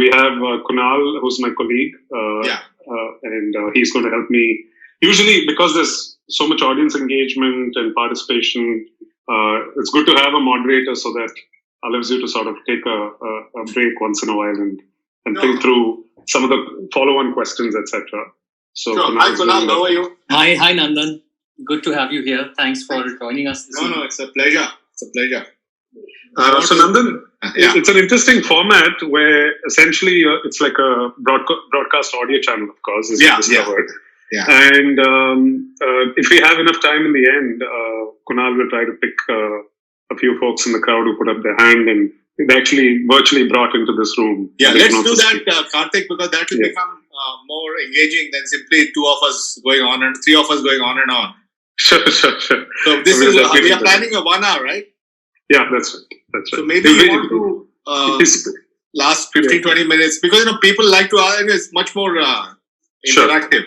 we have Kunal, who's my colleague, and he's going to help me. Usually, because there's so much audience engagement and participation, it's good to have a moderator so that allows you to sort of take a break once in a while and think through some of the follow-on questions, etc. So, Hi Kunal, how are you? Hi Nandan. Good to have you here. Thanks for joining us this evening. No, it's a pleasure. It's a pleasure. So Nandan, it's an interesting format where essentially it's like a broadcast audio channel, of course, as you discovered. Yeah. And if we have enough time in the end, Kunal will try to pick a few folks in the crowd who put up their hand and they actually virtually brought into this room. Yeah, let's do that, Karthik, because that will become more engaging than simply two of us going on and three of us going on and on. Sure. So this is we are planning a 1 hour, right? Yeah, that's right. So maybe we want to last 15-20 minutes because people like to ask. It's much more interactive.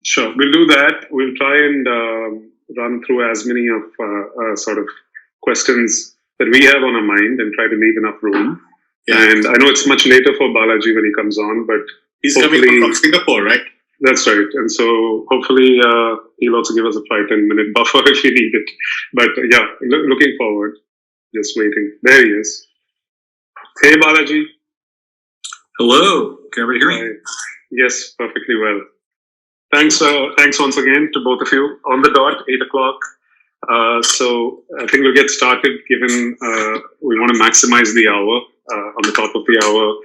Sure, we'll do that. We'll try and run through as many of sort of questions that we have on our mind and try to leave enough room. Yeah. And I know it's much later for Balaji when he comes on, but he's coming from Singapore, right? That's right. And so hopefully he'll also give us a 5-10 minute buffer if we need it. But yeah, looking forward. Just waiting. There he is. Hey, Balaji. Hello. Can everybody hear me? Yes, perfectly well. Thanks once again to both of you. On the dot, 8 o'clock. So I think we'll get started given we want to maximize the hour on the top of the hour.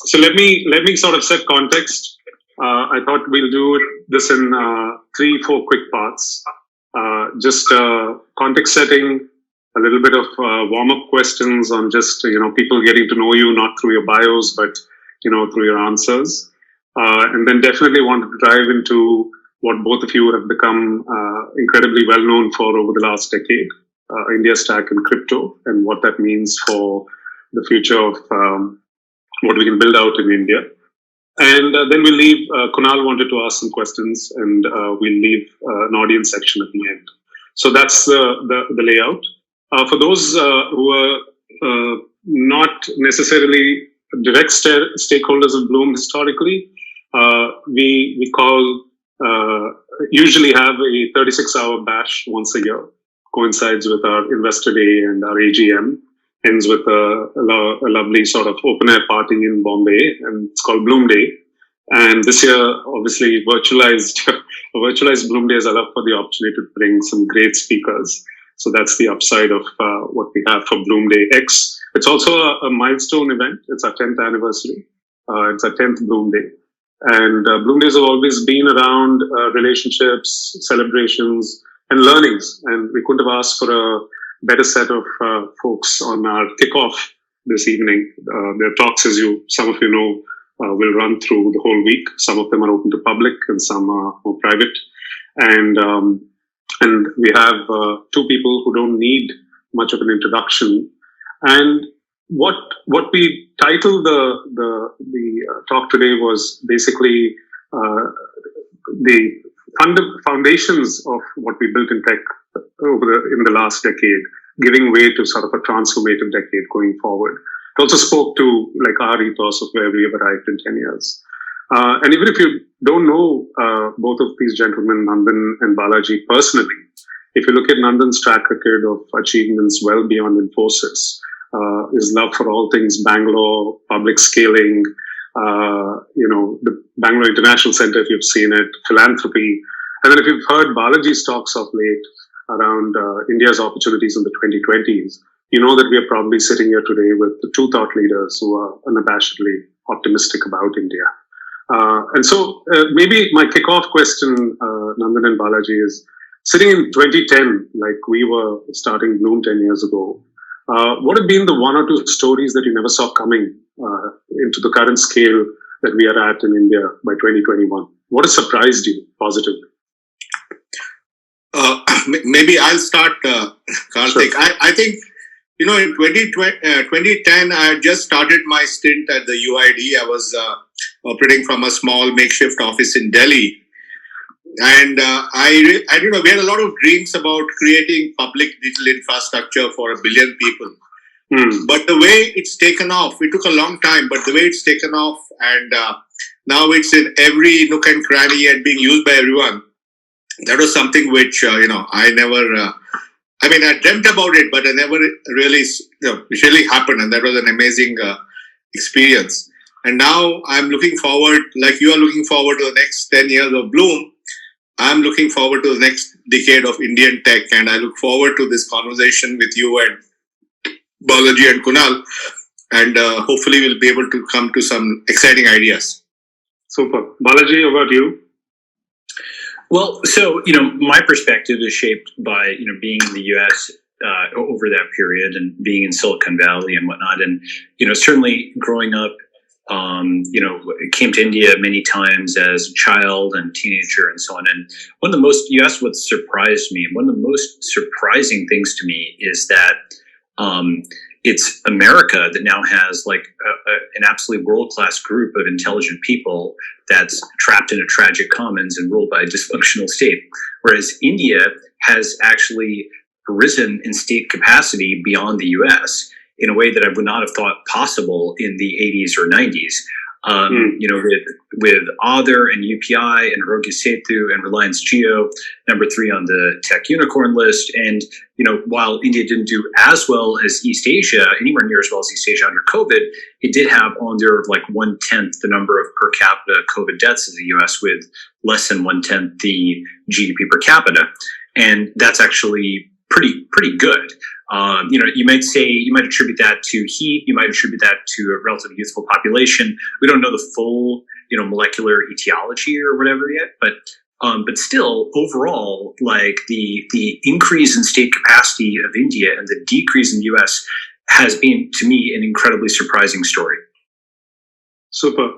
So let me sort of set context. I thought we'll do this in 3-4 quick parts. Just context setting, a little bit of warm-up questions on just people getting to know you, not through your bios, but through your answers. And then definitely want to dive into what both of you have become incredibly well known for over the last decade, India Stack and crypto, and what that means for the future of what we can build out in India. And then we'll leave, Kunal wanted to ask some questions, and we'll leave an audience section at the end. So that's the layout. For those who are not necessarily direct stakeholders of Blume historically, we usually have a 36-hour bash once a year, coincides with our Investor Day and our AGM, ends with a lovely sort of open-air party in Bombay, and it's called Blume Day. And this year, obviously, virtualized Blume Day has allowed for the opportunity to bring some great speakers. So that's the upside of what we have for Blume Day X. It's also a milestone event. It's our 10th anniversary. It's our 10th Blume Day. And Blume Days have always been around relationships, celebrations, and learnings. And we couldn't have asked for a better set of folks on our kickoff this evening. Their talks, as some of you know, will run through the whole week. Some of them are open to public and some are more private. And we have two people who don't need much of an introduction. And what we titled the talk today was basically the foundations of what we built in tech in the last decade, giving way to sort of a transformative decade going forward. It also spoke to our ethos of where we have arrived in 10 years. And even if you don't know both of these gentlemen, Nandan and Balaji, personally, if you look at Nandan's track record of achievements well beyond Infosys, his love for all things Bangalore, public scaling, the Bangalore International Center, if you've seen it, philanthropy. And then if you've heard Balaji's talks of late around India's opportunities in the 2020s, you know that we are probably sitting here today with the two thought leaders who are unabashedly optimistic about India. And so maybe my kickoff question, Nandan and Balaji, is sitting in 2010, like we were starting Blume 10 years ago, what have been the one or two stories that you never saw coming into the current scale that we are at in India by 2021? What has surprised you positively? Maybe I'll start, Karthik. Sure. I think, in 2010, I had just started my stint at the UID. I was operating from a small makeshift office in Delhi. And we had a lot of dreams about creating public digital infrastructure for 1 billion people. But the way it's taken off, it took a long time, but the way it's taken off, and now it's in every nook and cranny and being used by everyone. That was something which, I never, I dreamt about it, but I never really, it really happened. And that was an amazing experience. And now I'm looking forward, like you are looking forward to the next 10 years of Blume. I'm looking forward to the next decade of Indian tech. And I look forward to this conversation with you and Balaji and Kunal. And hopefully we'll be able to come to some exciting ideas. Super. Balaji, how about you? Well, so, my perspective is shaped by, being in the US over that period and being in Silicon Valley and whatnot. And, certainly growing up, came to India many times as a child and teenager and so on. And one of the most, you asked what surprised me, and one of the most surprising things to me is that it's America that now has an absolutely world-class group of intelligent people that's trapped in a tragic commons and ruled by a dysfunctional state. Whereas India has actually risen in state capacity beyond the US in a way that I would not have thought possible in the 80s or 90s. With Aadhaar and UPI and Arogya Setu and Reliance Jio, number 3 on the tech unicorn list. And, while India didn't do as well as East Asia, anywhere near as well as East Asia under COVID, it did have under 1/10 the number of per capita COVID deaths as the US with less than 1/10 the GDP per capita. And that's actually pretty good. You might attribute that to heat. You might attribute that to a relatively youthful population. We don't know the full, molecular etiology or whatever yet, but still, overall, the increase in state capacity of India and the decrease in the US has been, to me, an incredibly surprising story. Super.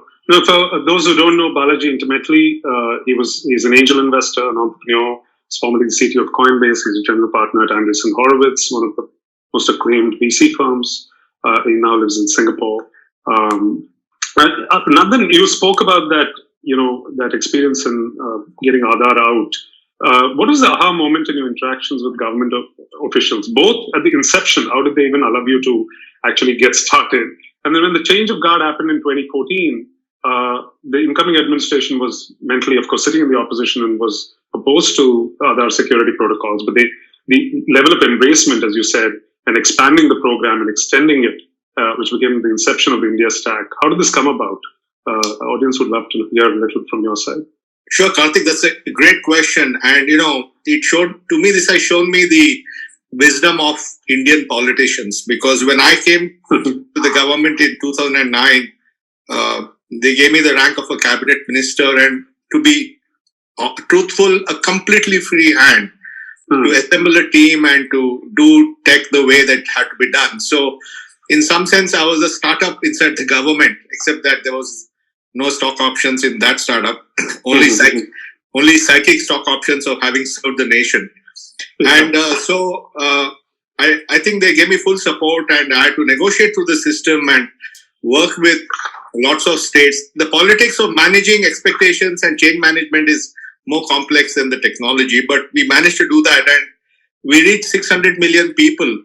For those who don't know Balaji intimately, he's an angel investor, an entrepreneur. He's formerly the CTO of Coinbase. He's a general partner at Andreessen Horowitz, one of the most acclaimed VC firms. He now lives in Singapore. Nandan, you spoke about that, that experience in getting Aadhaar out. What was the aha moment in your interactions with government officials, both at the inception? How did they even allow you to actually get started? And then when the change of guard happened in 2014, the incoming administration was mentally, of course, sitting in the opposition and was opposed to Aadhaar security protocols. But the level of embracement, as you said, and expanding the program and extending it, which became the inception of the India Stack. How did this come about? Audience would love to hear a little from your side. Sure, Karthik, that's a great question. And, it showed to me, this has shown me the wisdom of Indian politicians. Because when I came to the government in 2009, they gave me the rank of a cabinet minister, and to be truthful, a completely free hand to assemble a team and to do tech the way that had to be done. So in some sense, I was a startup inside the government, except that there was no stock options in that startup, only psychic stock options of having served the nation. And I think they gave me full support, and I had to negotiate through the system and work with lots of states. The politics of managing expectations and change management is more complex than the technology, but we managed to do that, and we reached 600 million people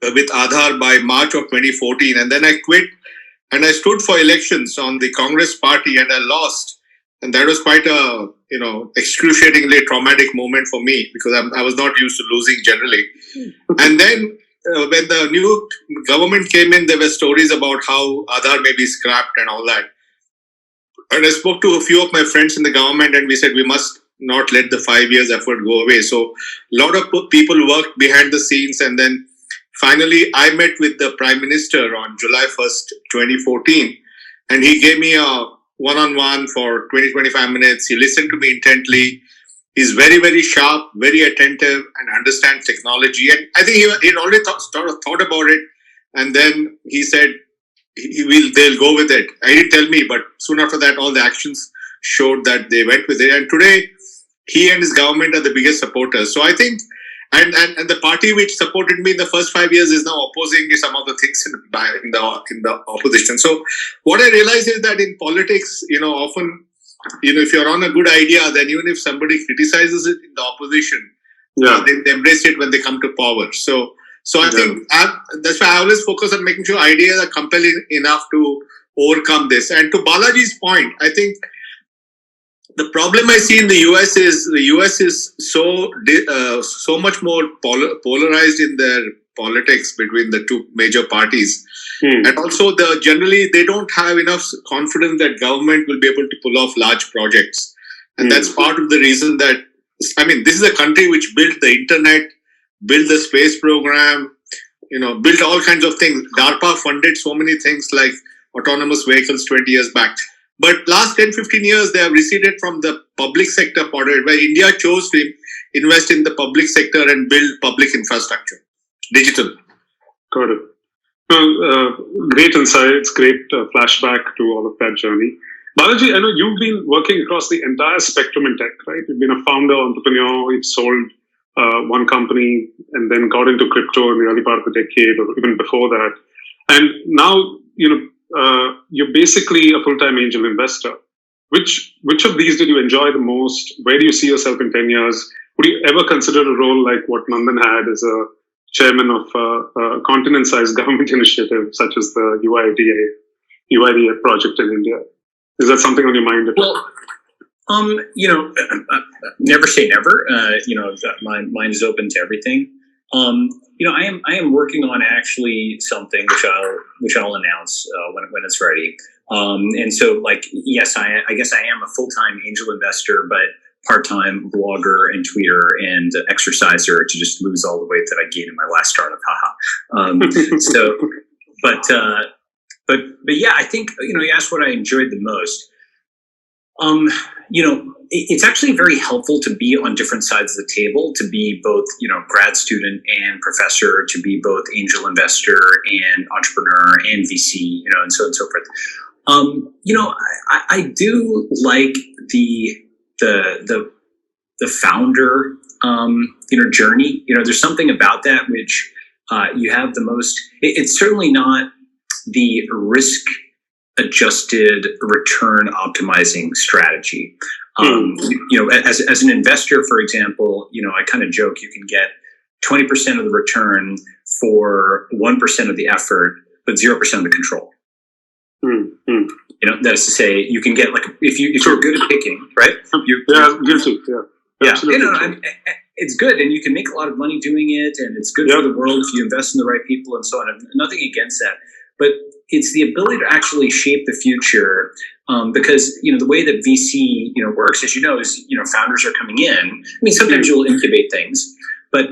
with Aadhaar by March of 2014. And then I quit, and I stood for elections on the Congress party, and I lost. And that was quite a, excruciatingly traumatic moment for me, because I was not used to losing generally. And then when the new government came in, there were stories about how Aadhaar may be scrapped and all that. And I spoke to a few of my friends in the government, and we said we must not let the 5 years effort go away. So a lot of people worked behind the scenes, and then finally I met with the Prime Minister on July 1st, 2014, and he gave me a one-on-one for 20-25 minutes. He listened to me intently. He's very, very sharp, very attentive, and understands technology. And I think he'd already thought about it. And then he said, they'll go with it. He didn't tell me, but soon after that, all the actions showed that they went with it. And today, he and his government are the biggest supporters. So I think, and the party which supported me in the first 5 years is now opposing some of the things in the opposition. So what I realized is that in politics, often, if you're on a good idea, then even if somebody criticizes it in the opposition, they embrace it when they come to power. So So I think that's why I always focus on making sure ideas are compelling enough to overcome this. And to Balaji's point, I think the problem I see in the US is so much more polarized in their politics between the two major parties. And also generally they don't have enough confidence that government will be able to pull off large projects. And that's part of the reason that, this is a country which built the internet, built the space program, built all kinds of things. DARPA funded so many things like autonomous vehicles 20 years back. But last 10, 15 years, they have receded from the public sector part, where India chose to invest in the public sector and build public infrastructure, digital. Got it. Well, great insights, great flashback to all of that journey. Balaji, I know you've been working across the entire spectrum in tech, right? You've been a founder, entrepreneur, you've sold one company and then got into crypto in the early part of the decade or even before that. And now, you're basically a full-time angel investor. Which of these did you enjoy the most? Where do you see yourself in 10 years? Would you ever consider a role like what Nandan had as a chairman of a continent-sized government initiative, such as the UIDA project in India? Is that something on your mind? Well, never say never. My mind is open to everything. I am working on actually something which I'll announce when it's ready. And so, yes, I guess I am a full-time angel investor, but part-time blogger and tweeter and exerciser to just lose all the weight that I gained in my last startup. But yeah, I think you asked what I enjoyed the most. It's actually very helpful to be on different sides of the table, to be both, grad student and professor, to be both angel investor and entrepreneur and VC, and so on and so forth. I do like the founder, journey. There's something about that which you have the most. It's certainly not the risk adjusted return optimizing strategy. As an investor, for example, I kind of joke you can get 20% of the return for 1% of the effort, but 0% of the control. That is to say, you can get if you're good at picking, right? Guilty. It's good, and you can make a lot of money doing it, and it's good for the world if you invest in the right people and so on. Nothing against that, but it's the ability to actually shape the future, because the way that VC works, as is founders are coming in. Sometimes you'll incubate things, but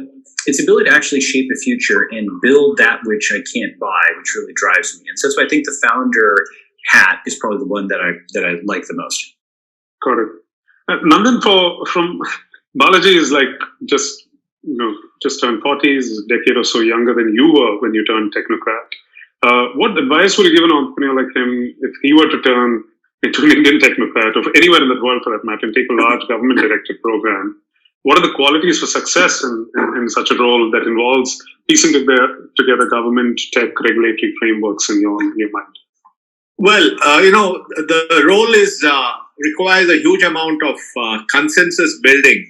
it's the ability to actually shape the future and build that which I can't buy, which really drives me. And so that's why I think the founder hat is probably the one that I like the most. Got it. Nandan, from Balaji is just turned 40, is a decade or so younger than you were when you turned technocrat. What advice would you give an entrepreneur like him if he were to turn into an Indian technocrat, or anywhere in the world for that matter, and take a large government-directed program? What are the qualities for success in such a role that involves piecing together government, tech, regulatory frameworks in your mind? Well, the role requires a huge amount of consensus building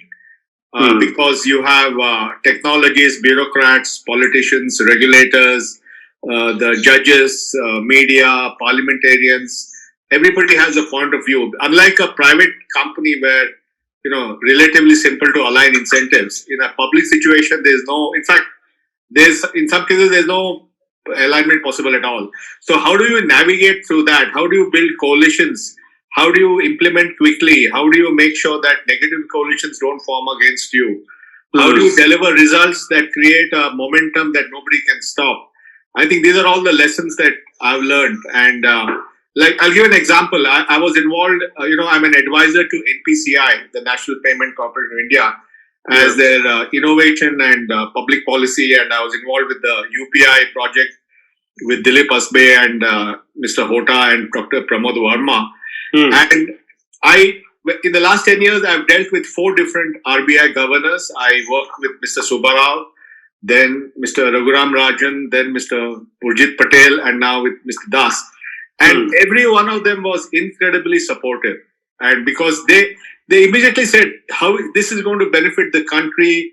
because you have technologists, bureaucrats, politicians, regulators, the judges, media, parliamentarians. Everybody has a point of view. Unlike a private company where, relatively simple to align incentives, in a public situation, in some cases, there's no alignment possible at all. So how do you navigate through that? How do you build coalitions? How do you implement quickly? How do you make sure that negative coalitions don't form against you? How do you deliver results that create a momentum that nobody can stop? I think these are all the lessons that I've learned. And I'll give an example. I was involved, I'm an advisor to NPCI, the National Payment Corporation of India, as their innovation and public policy. And I was involved with the UPI project with Dilip Asbe and Mr. Hota and Dr. Pramod Verma. And in the last 10 years, I've dealt with 4 different RBI governors. I worked with Mr. Subbarao, then Mr. Raghuram Rajan, then Mr. Urjit Patel, and now with Mr. Das. And every one of them was incredibly supportive. And because they immediately said how this is going to benefit the country,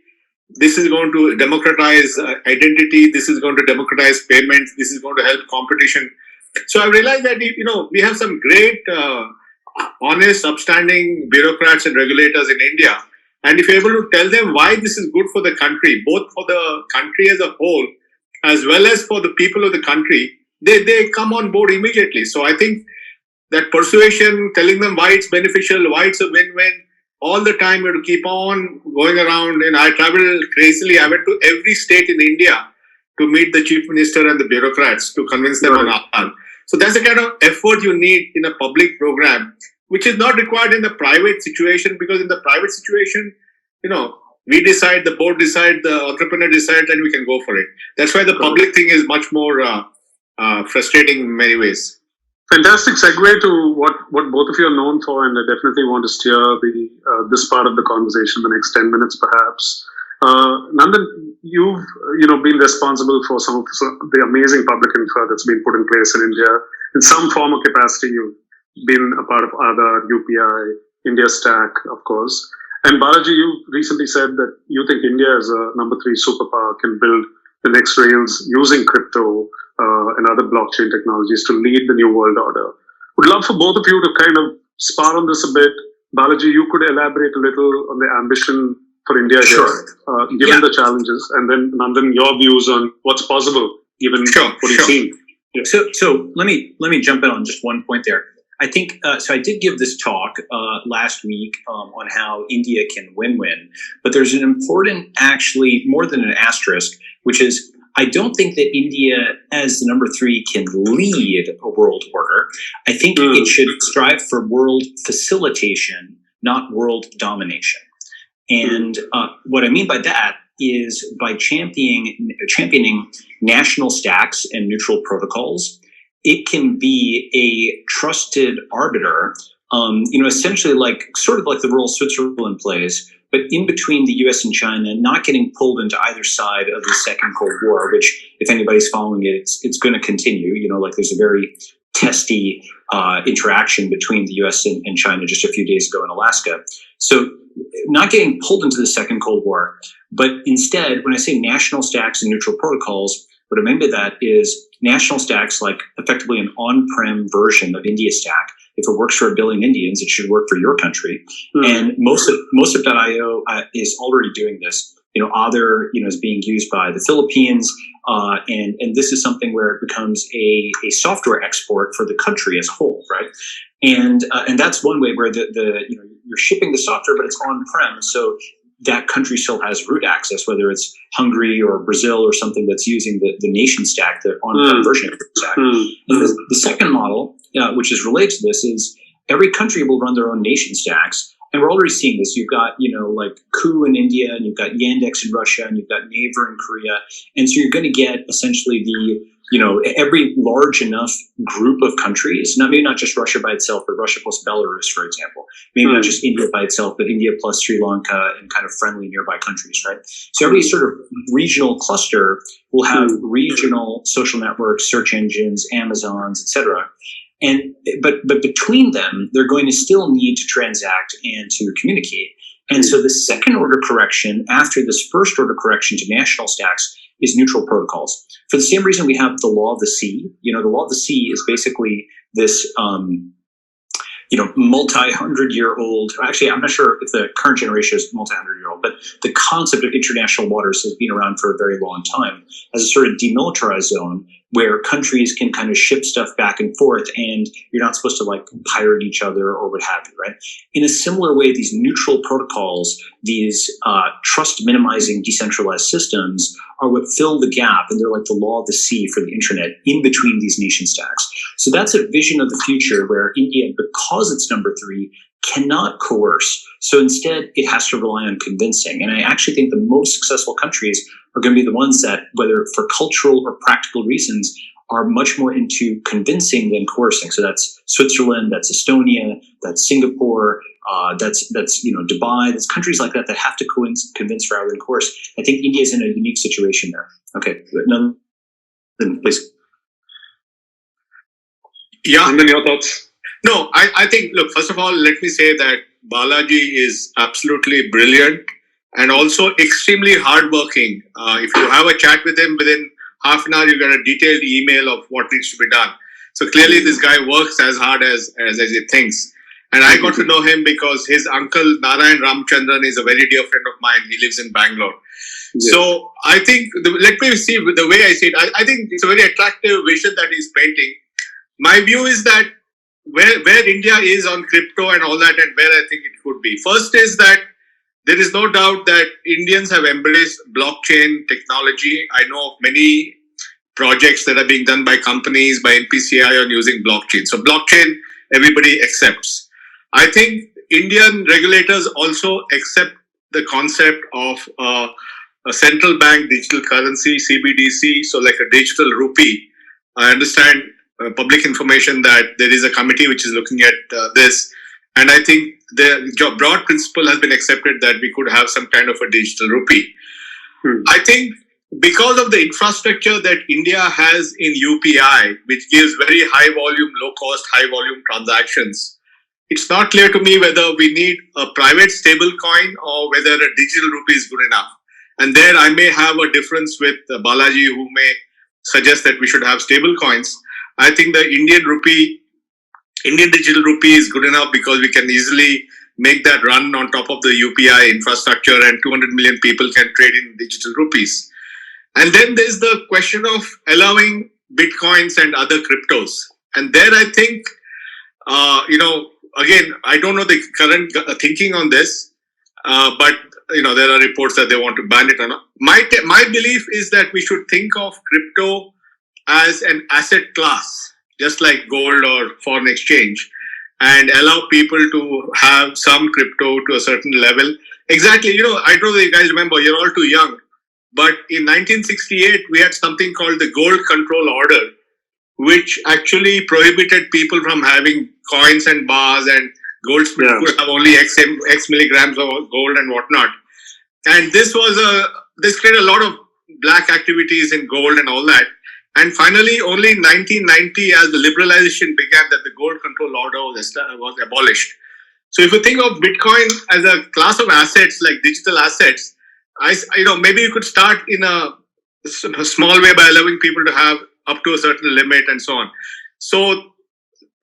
this is going to democratize identity. This is going to democratize payments. This is going to help competition. So I realized that, we have some great, honest, upstanding bureaucrats and regulators in India. And if you're able to tell them why this is good for the country, both for the country as a whole, as well as for the people of the country, they come on board immediately. So I think that persuasion, telling them why it's beneficial, why it's a win-win, all the time you have to keep on going around. And I traveled crazily. I went to every state in India to meet the chief minister and the bureaucrats to convince them on Aadhaar. So that's the kind of effort you need in a public program, which is not required in the private situation, because in the private situation, we decide, the board decide, the entrepreneur decides, and we can go for it. That's why the public thing is much more frustrating in many ways. Fantastic segue to what both of you are known for, and I definitely want to steer this part of the conversation the next 10 minutes, perhaps. Nandan, you've been responsible for some of the amazing public infra that's been put in place in India. In some form or capacity, you've been a part of Aadhaar, UPI, India Stack, of course. And Balaji, you recently said that you think India as a number 3 superpower can build the next rails using crypto and other blockchain technologies to lead the new world order. Would love for both of you to kind of spar on this a bit. Balaji, you could elaborate a little on the ambition for India here, given the challenges, and then Nandan, your views on what's possible given what you've seen. Yeah. So let me jump in on just one point there. I think so. I did give this talk last week on how India can win-win, but there's an important, actually more than an asterisk, which is I don't think that India, as the number 3, can lead a world order. I think it should strive for world facilitation, not world domination. And what I mean by that is by championing national stacks and neutral protocols, it can be a trusted arbiter, essentially sort of like the role Switzerland plays, but in between the US and China, not getting pulled into either side of the Second Cold War, which, if anybody's following it, it's going to continue. There's a very testy interaction between the US and China just a few days ago in Alaska. So not getting pulled into the Second Cold War, but instead, when I say national stacks and neutral protocols, what I mean by that is national stacks, like effectively an on-prem version of India Stack. If it works for 1 billion Indians, it should work for your country. And most of .io is already doing this. Aadhaar, is being used by the Philippines, and this is something where it becomes a software export for the country as a whole, right? And that's one way where you're shipping the software, but it's on-prem, so that country still has root access, whether it's Hungary or Brazil or something that's using the nation stack, the on-prem version of the stack. And the second model, which is related to this, is every country will run their own nation stacks. And we're already seeing this. You've got, like Ku in India, and you've got Yandex in Russia, and you've got Naver in Korea. And so you're going to get essentially every large enough group of countries, maybe not just Russia by itself, but Russia plus Belarus, for example. Maybe not just India by itself, but India plus Sri Lanka and kind of friendly nearby countries, right? So every sort of regional cluster will have regional social networks, search engines, Amazons, etc. But between them, they're going to still need to transact and to communicate. And so the second order correction after this first order correction to national stacks is neutral protocols. For the same reason we have the law of the sea. The law of the sea is basically this, multi-100-year-old, actually, I'm not sure if the current generation is multi-100-year-old, but the concept of international waters has been around for a very long time as a sort of demilitarized zone where countries can kind of ship stuff back and forth, and you're not supposed to pirate each other or what have you, right? In a similar way, these neutral protocols, these trust minimizing decentralized systems are what fill the gap, and they're like the law of the sea for the internet in between these nation stacks. So that's a vision of the future where India, because it's number 3, cannot coerce. So instead, it has to rely on convincing. And I actually think the most successful countries are going to be the ones that, whether for cultural or practical reasons, are much more into convincing than coercing. So that's Switzerland, that's Estonia, that's Singapore, that's Dubai. There's countries like that have to convince rather than coerce. I think India is in a unique situation there. Okay, then please. Yeah. And then your thoughts? No, I think, look, first of all, let me say that Balaji is absolutely brilliant. and also extremely hardworking. If you have a chat with him, within half an hour, you get a detailed email of what needs to be done. So clearly, this guy works as hard as he thinks. And I got to know him because his uncle Narayan Ramchandran is a very dear friend of mine. He lives in Bangalore. Yes. So I think, let me see the way I see it. I think it's a very attractive vision that he's painting. My view is that where India is on crypto and all that, and where I think it could be. First is that there is no doubt that Indians have embraced blockchain technology. I know of many projects that are being done by companies, by NPCI on using blockchain. So blockchain, everybody accepts. I think Indian regulators also accept the concept of a central bank digital currency, CBDC, so like a digital rupee. I understand public information that there is a committee which is looking at this. And I think the broad principle has been accepted that we could have some kind of a digital rupee. I think because of the infrastructure that India has in UPI, which gives very high volume, low cost, high volume transactions, it's not clear to me whether we need a private stable coin or whether a digital rupee is good enough. And there I may have a difference with Balaji, who may suggest that we should have stable coins. I think the Indian digital rupee is good enough because we can easily make that run on top of the UPI infrastructure, and 200 million people can trade in digital rupees. And then there's the question of allowing Bitcoins and other cryptos. And there I think, again, I don't know the current thinking on this, but there are reports that they want to ban it or not. My belief is that we should think of crypto as an asset class, just like gold or foreign exchange, and allow people to have some crypto to a certain level. Exactly, I don't know if you guys remember, you're all too young, but in 1968, we had something called the Gold Control Order, which actually prohibited people from having coins and bars, and goldsmith could have only X milligrams of gold and whatnot. And this created a lot of black activities in gold and all that. And finally, only in 1990, as the liberalization began, that the gold control order was abolished. So if you think of Bitcoin as a class of assets, like digital assets, maybe you could start in a small way by allowing people to have up to a certain limit and so on. So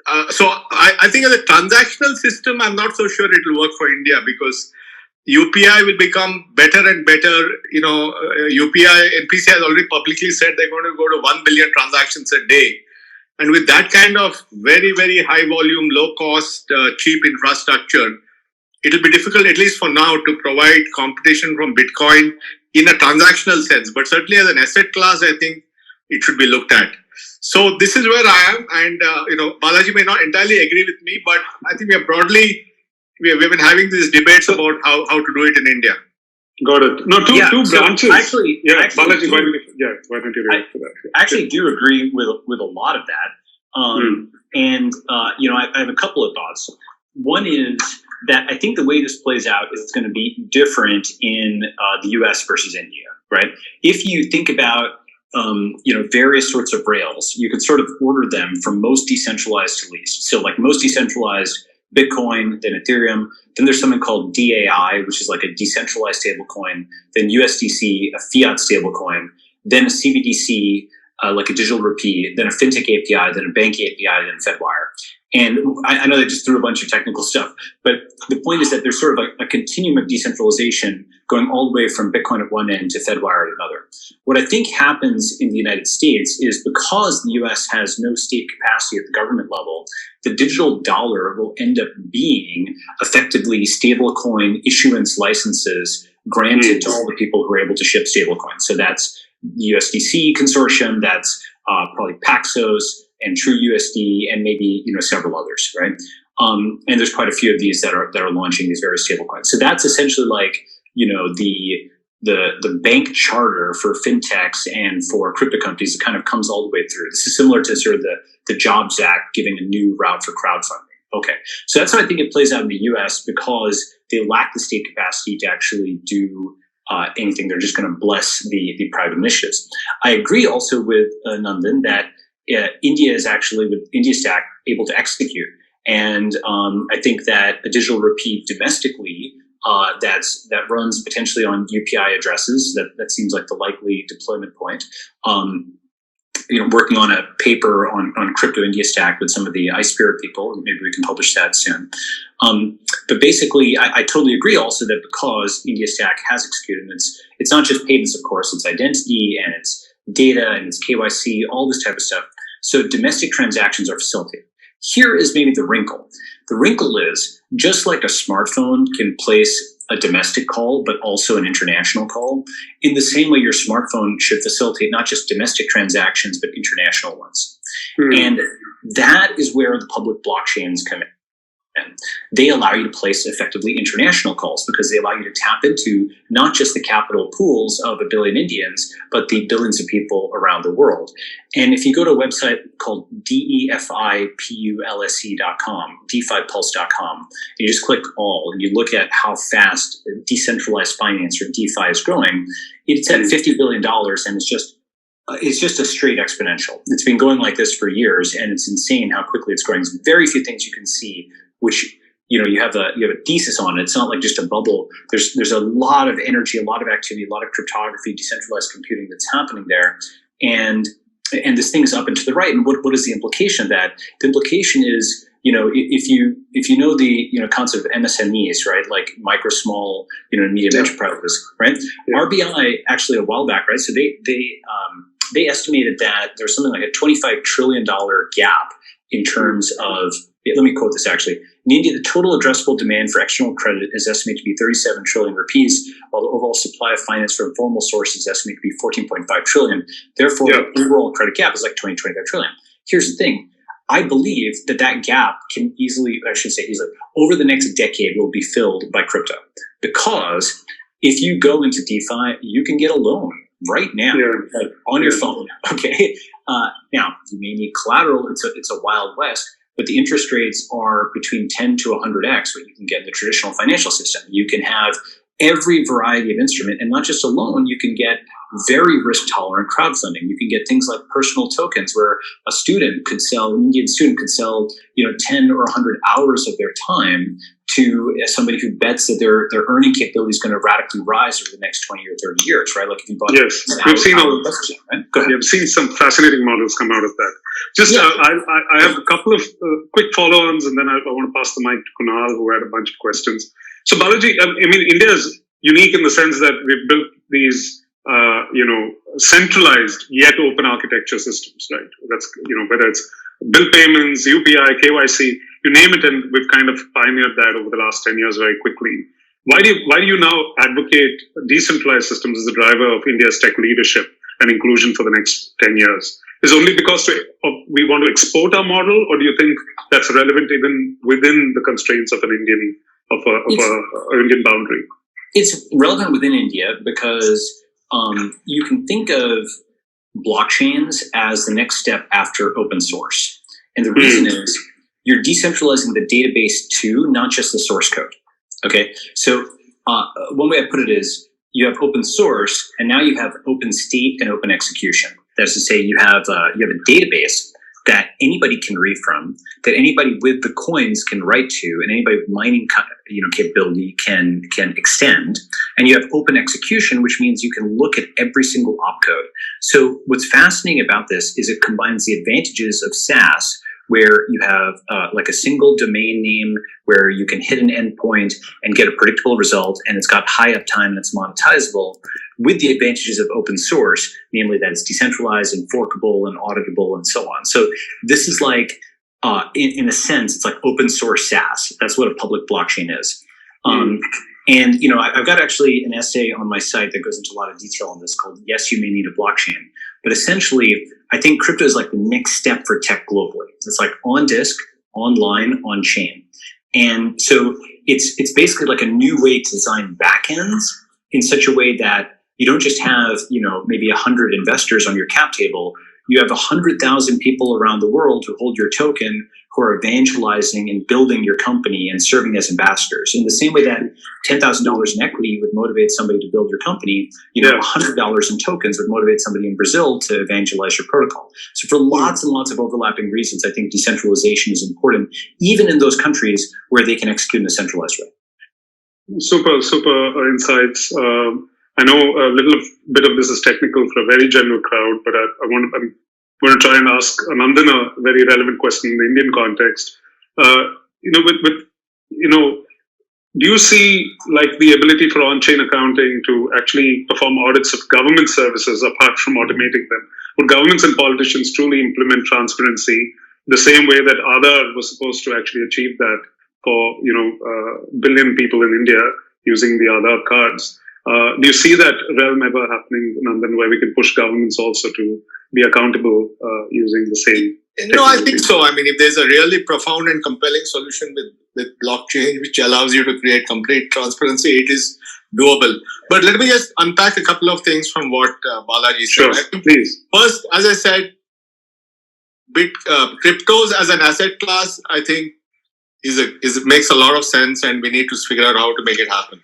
I think as a transactional system, I'm not so sure it will work for India, because UPI will become better and better. NPCI has already publicly said they're going to go to 1 billion transactions a day. And with that kind of very, very high volume, low cost, cheap infrastructure, it'll be difficult, at least for now, to provide competition from Bitcoin in a transactional sense. But certainly as an asset class, I think it should be looked at. So this is where I am. And, Balaji may not entirely agree with me, but I think we've been having these debates about how to do it in India. Got it. No, two branches. Actually, Balaji, why don't you react to that? I actually do agree with a lot of that. And I have a couple of thoughts. One is that I think the way this plays out is going to be different in the US versus India, right? If you think about various sorts of rails, you could sort of order them from most decentralized to least. So like most decentralized, Bitcoin, then Ethereum, then there's something called DAI, which is like a decentralized stablecoin, then USDC, a fiat stablecoin, then a CBDC, like a digital rupee, then a fintech API, then a bank API, then Fedwire. And I know they just threw a bunch of technical stuff, but the point is that there's sort of a continuum of decentralization going all the way from Bitcoin at one end to Fedwire at another. What I think happens in the United States is because the US has no state capacity at the government level, the digital dollar will end up being effectively stablecoin issuance licenses granted to all the people who are able to ship stablecoins. So that's the USDC consortium, that's probably Paxos and TrueUSD, and maybe several others, right? And there's quite a few of these that are launching these various stablecoins. So that's essentially like the bank charter for fintechs and for crypto companies. It kind of comes all the way through. This is similar to sort of the Jobs Act giving a new route for crowdfunding. Okay, so that's how I think it plays out in the U.S. because they lack the state capacity to actually do anything. They're just going to bless the private initiatives. I agree also with Nandan that India is actually, with India Stack, able to execute. And I think that a digital rupee domestically that runs potentially on UPI addresses. That seems like the likely deployment point. Working on a paper on crypto India stack with some of the iSpirit people. Maybe we can publish that soon. But basically, I totally agree also that because India stack has executed, and it's not just payments, of course, it's identity and it's data and it's KYC, all this type of stuff. So domestic transactions are facilitated. Here is maybe the wrinkle. The wrinkle is just like a smartphone can place a domestic call, but also an international call. In the same way, your smartphone should facilitate not just domestic transactions, but international ones. And that is where the public blockchains come in. They allow you to place effectively international calls because they allow you to tap into not just the capital pools of 1 billion Indians, but the billions of people around the world. And if you go to a website called DeFiPulse.com, DeFiPulse.com, and you just click all and you look at how fast decentralized finance or DeFi is growing, it's at $50 billion and it's just a straight exponential. It's been going like this for years, and it's insane how quickly it's growing. There's very few things you can see which you have a thesis on it. It's not like just a bubble. There's a lot of energy, a lot of activity, a lot of cryptography, decentralized computing that's happening there, and this thing is up and to the right. And what is the implication of that? The implication is, if you know the concept of MSMEs, right, like micro, small, medium enterprises, right? Yeah. RBI actually a while back, right? So they estimated that there's something like a $25 trillion gap in terms of, let me quote this actually. In India, the total addressable demand for external credit is estimated to be 37 trillion rupees, while the overall supply of finance from informal sources is estimated to be 14.5 trillion. Therefore, the overall credit gap is like 25 trillion. Here's the thing. I believe that gap can easily, over the next decade will be filled by crypto. Because if you go into DeFi, you can get a loan right now on your phone. Okay. Now you may need collateral. It's a wild west, but the interest rates are between 10 to 100x what you can get in the traditional financial system. You can have every variety of instrument, and not just a loan. You can get very risk tolerant crowdfunding. You can get things like personal tokens, where an Indian student could sell 10 or 100 hours of their time to somebody who bets that their earning capability is going to radically rise over the next 20 or 30 years, right? Like if you bought we've seen right? Go ahead. We've seen some fascinating models come out of that. I have a couple of quick follow-ons, and then I want to pass the mic to Kunal, who had a bunch of questions. So Balaji, India is unique in the sense that we've built these centralized yet open architecture systems, right? That's, whether it's bill payments, UPI, KYC, you name it, and we've kind of pioneered that over the last 10 years very quickly. Why do you now advocate decentralized systems as the driver of India's tech leadership and inclusion for the next 10 years? Is it only because we want to export our model, or do you think that's relevant even within the constraints of an Indian Indian boundary? It's relevant within India because you can think of blockchains as the next step after open source. And the reason is you're decentralizing the database too, not just the source code. Okay, so one way I put it is you have open source, and now you have open state and open execution. That's to say, you have a database that anybody can read from, that anybody with the coins can write to, and anybody with mining capability can extend. And you have open execution, which means you can look at every single opcode. So what's fascinating about this is it combines the advantages of SaaS, where you have like a single domain name where you can hit an endpoint and get a predictable result, and it's got high uptime and it's monetizable, with the advantages of open source, namely that it's decentralized and forkable and auditable and so on. So this is like, in a sense, it's like open source SaaS. That's what a public blockchain is. And, I've got actually an essay on my site that goes into a lot of detail on this called Yes, You May Need a Blockchain. But essentially, I think crypto is like the next step for tech globally. It's like on disk, online, on chain. And so it's basically like a new way to design backends in such a way that you don't just have, maybe 100 investors on your cap table. You have 100,000 people around the world who hold your token, who are evangelizing and building your company and serving as ambassadors. In the same way that $10,000 in equity would motivate somebody to build your company, $100 in tokens would motivate somebody in Brazil to evangelize your protocol. So for lots and lots of overlapping reasons, I think decentralization is important, even in those countries where they can execute in a centralized way. Super insights. I know a little bit of this is technical for a very general crowd, but I'm going to try and ask Nandan a very relevant question in the Indian context. Do you see like the ability for on-chain accounting to actually perform audits of government services apart from automating them? Would governments and politicians truly implement transparency the same way that Aadhaar was supposed to actually achieve that for billion people in India using the Aadhaar cards? Do you see that realm ever happening, Nandan, where we can push governments also to be accountable using the same? No, I think so. I mean, if there's a really profound and compelling solution with blockchain, which allows you to create complete transparency, it is doable. But let me just unpack a couple of things from what Balaji said. Sure, please. First, as I said, cryptos as an asset class, I think, makes a lot of sense, and we need to figure out how to make it happen.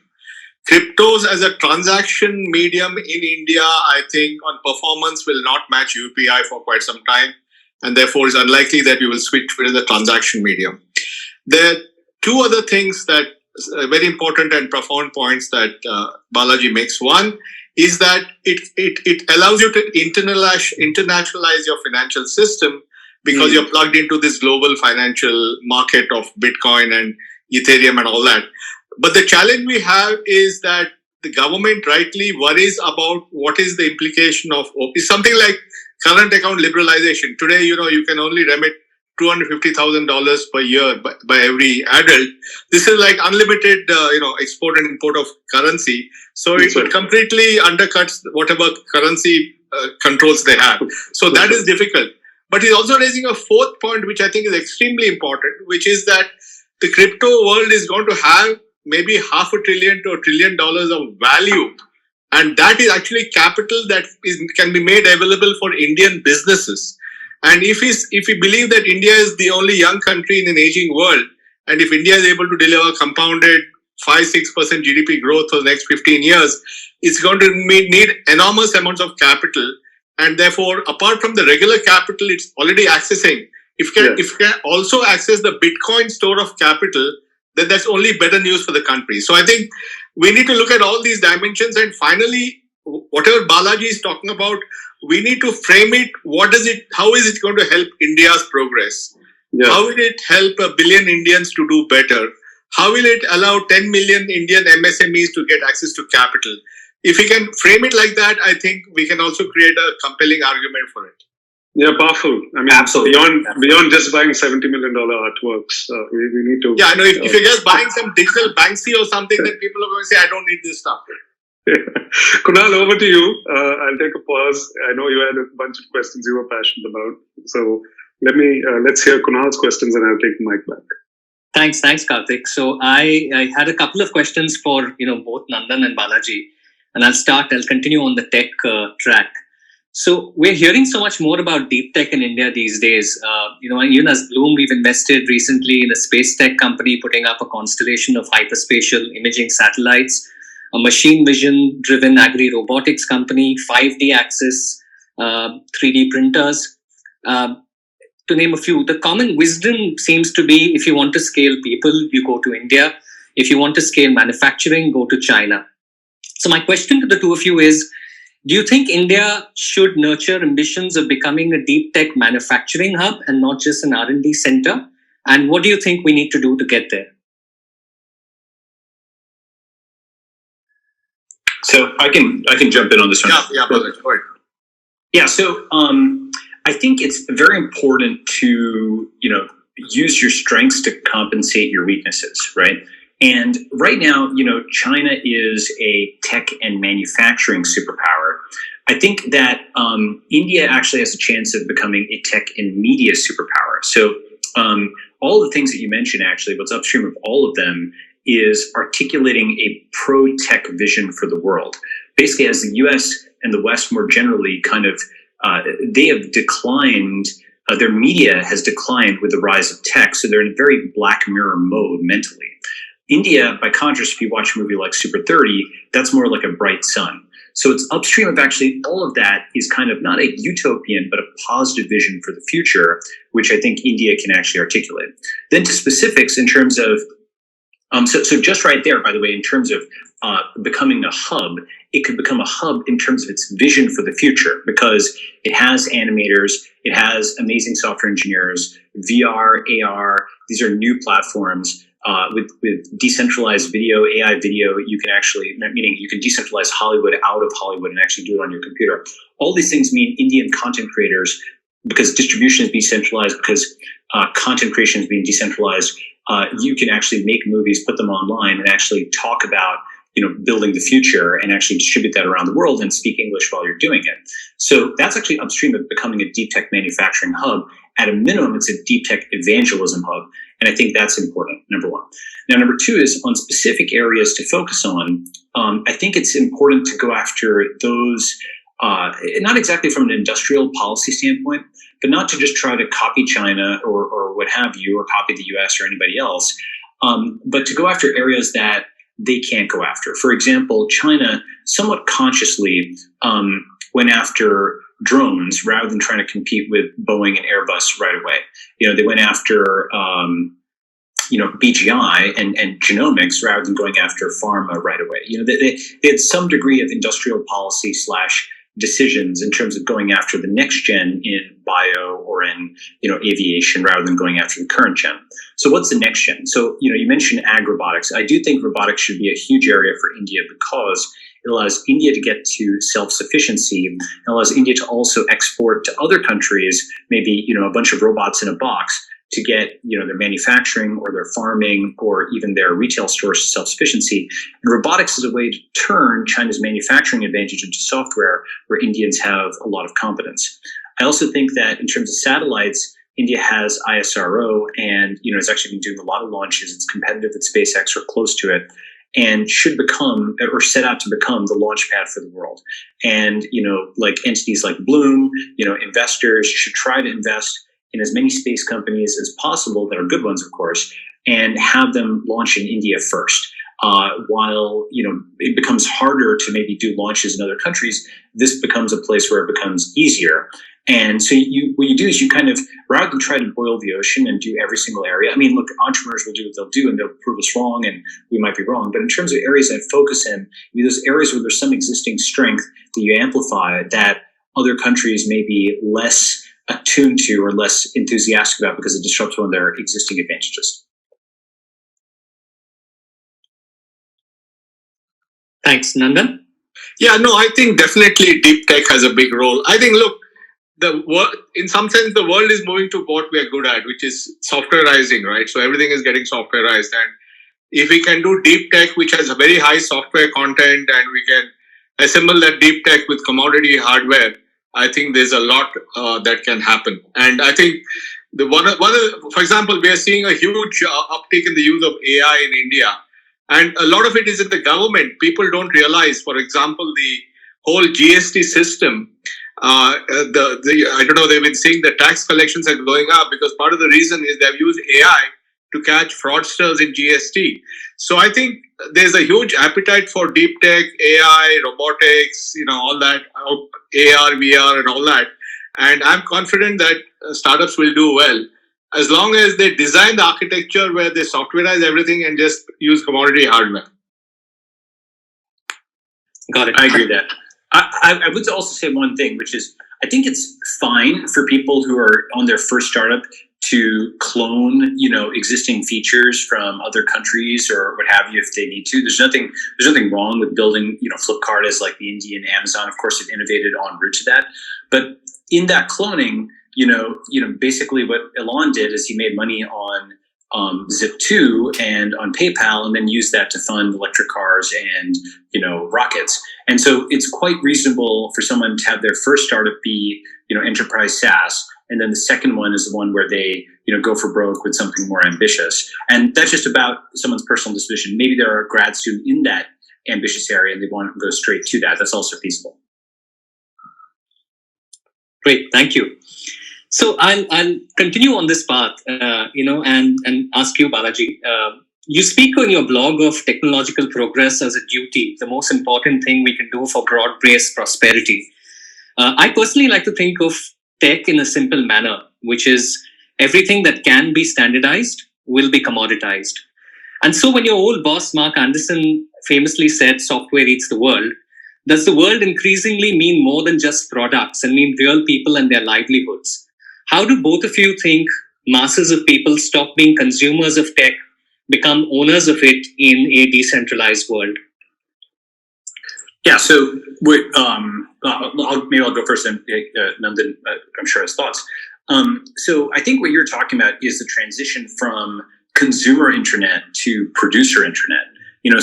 Cryptos as a transaction medium in India, I think, on performance will not match UPI for quite some time, and therefore it's unlikely that we will switch to the transaction medium. There are two other things that are very important and profound points that Balaji makes. One is that it allows you to internationalize your financial system because you're plugged into this global financial market of Bitcoin and Ethereum and all that. But the challenge we have is that the government rightly worries about what is the implication of something like current account liberalization. Today, you can only remit $250,000 per year by every adult. This is like unlimited, export and import of currency. So it completely undercuts whatever currency controls they have. So that is difficult. But he's also raising a fourth point, which I think is extremely important, which is that the crypto world is going to have maybe $500 billion to $1 trillion of value. And that is actually capital that can be made available for Indian businesses. And if we believe that India is the only young country in an aging world, and if India is able to deliver compounded 5-6% GDP growth for the next 15 years, it's going to need enormous amounts of capital. And therefore, apart from the regular capital it's already accessing, if you can also access the Bitcoin store of capital, then that's only better news for the country. So I think we need to look at all these dimensions, and finally, whatever Balaji is talking about, we need to frame it. How is it going to help India's progress? Yeah. How will it help 1 billion Indians to do better? How will it allow 10 million Indian MSMEs to get access to capital? If we can frame it like that, I think we can also create a compelling argument for it. Yeah, powerful. I mean, absolutely. Beyond just buying $70 million artworks, we need to. Yeah, I know. If you're just buying some digital Banksy or something, then people are going to say, "I don't need this stuff." Yeah. Kunal, over to you. I'll take a pause. I know you had a bunch of questions you were passionate about, so let's hear Kunal's questions, and I'll take the mic back. Thanks, Karthik. So I had a couple of questions for both Nandan and Balaji, and I'll continue on the tech track. So we're hearing so much more about deep tech in India these days. Even as Blume, we've invested recently in a space tech company putting up a constellation of hyperspatial imaging satellites, a machine vision driven agri-robotics company, 5D access, 3D printers, to name a few. The common wisdom seems to be, if you want to scale people, you go to India. If you want to scale manufacturing, go to China. So my question to the two of you is, do you think India should nurture ambitions of becoming a deep tech manufacturing hub and not just an R&D center? And what do you think we need to do to get there? So I can jump in on this one. Yeah, go ahead. Yeah, so I think it's very important to use your strengths to compensate your weaknesses, right? And right now, China is a tech and manufacturing superpower. I think that India actually has a chance of becoming a tech and media superpower. So all the things that you mentioned, actually, what's upstream of all of them is articulating a pro-tech vision for the world. Basically, as the US and the West more generally they have declined, their media has declined with the rise of tech. So they're in a very Black Mirror mode mentally. India, by contrast, if you watch a movie like Super 30, that's more like a bright sun. So it's upstream of actually all of that is kind of not a utopian, but a positive vision for the future, which I think India can actually articulate. Then to specifics in terms of So just right there, by the way, in terms of becoming a hub, it could become a hub in terms of its vision for the future, because it has animators, it has amazing software engineers, VR, AR. These are new platforms with decentralized video, AI video. You can actually, meaning you can decentralize Hollywood out of Hollywood and actually do it on your computer. All these things mean Indian content creators, because distribution is decentralized, because content creation is being decentralized, you can actually make movies, put them online, and actually talk about building the future and actually distribute that around the world and speak English while you're doing it. So that's actually upstream of becoming a deep tech manufacturing hub. At a minimum, it's a deep tech evangelism hub. And I think that's important, number one. Now, number two is on specific areas to focus on. I think it's important to go after those, not exactly from an industrial policy standpoint, but not to just try to copy China or what have you, or copy the US or anybody else, but to go after areas that they can't go after. For example, China somewhat consciously went after drones rather than trying to compete with Boeing and Airbus right away. They went after BGI and genomics rather than going after pharma right away. They had some degree of industrial policy / decisions in terms of going after the next gen in bio or in aviation rather than going after the current gen. So what's the next gen? So you mentioned ag robotics. I do think robotics should be a huge area for India, because it allows India to get to self-sufficiency, and allows India to also export to other countries, maybe a bunch of robots in a box, to get their manufacturing or their farming or even their retail stores to self-sufficiency. And robotics is a way to turn China's manufacturing advantage into software where Indians have a lot of competence. I also think that in terms of satellites, India has ISRO, and it's actually been doing a lot of launches. It's competitive with SpaceX or close to it, and should become, or set out to become, the launch pad for the world. And like entities like Blume, investors should try to invest in as many space companies as possible that are good ones, of course, and have them launch in India first. While it becomes harder to maybe do launches in other countries, this becomes a place where it becomes easier. And so what you do is you kind of, rather than try to boil the ocean and do every single area. I mean, look, entrepreneurs will do what they'll do, and they'll prove us wrong, and we might be wrong. But in terms of areas that focus in, those areas where there's some existing strength that you amplify that other countries may be less attuned to or less enthusiastic about because it disrupts one of their existing advantages. Thanks, Nandan. Yeah, no, I think definitely deep tech has a big role. I think, look, in some sense, the world is moving to what we are good at, which is softwareizing, right? So everything is getting softwareized. And if we can do deep tech, which has a very high software content, and we can assemble that deep tech with commodity hardware, I think there's a lot that can happen. And I think for example, we are seeing a huge uptick in the use of AI in India. And a lot of it is in the government. People don't realize, for example, the whole GST system, I don't know, they've been seeing the tax collections are going up because part of the reason is they've used AI to catch fraudsters in GST. So I think there's a huge appetite for deep tech, AI, robotics, all that, AR, VR and all that. And I'm confident that startups will do well as long as they design the architecture where they softwareize everything and just use commodity hardware. Got it. I agree with that. I would also say one thing, which is I think it's fine for people who are on their first startup to clone, existing features from other countries or what have you if they need to. There's nothing wrong with building, Flipkart as like the Indian Amazon. Of course, it innovated en route to that. But in that cloning, basically what Elon did is he made money on Zip2 and on PayPal, and then used that to fund electric cars and rockets. And so it's quite reasonable for someone to have their first startup be enterprise SaaS, and then the second one is the one where they go for broke with something more ambitious. And that's just about someone's personal disposition. Maybe there are a grad student in that ambitious area and they want to go straight to that. That's also feasible. Great, thank you. So I'll continue on this path, and ask you, Balaji. You speak on your blog of technological progress as a duty, the most important thing we can do for broad-based prosperity. I personally like to think of tech in a simple manner, which is everything that can be standardized will be commoditized. And so when your old boss, Mark Anderson, famously said software eats the world, does the world increasingly mean more than just products and mean real people and their livelihoods? How do both of you think masses of people stop being consumers of tech, become owners of it in a decentralized world? Yeah, so maybe I'll go first, and Nandan, I'm sure, has thoughts. So I think what you're talking about is the transition from consumer internet to producer internet.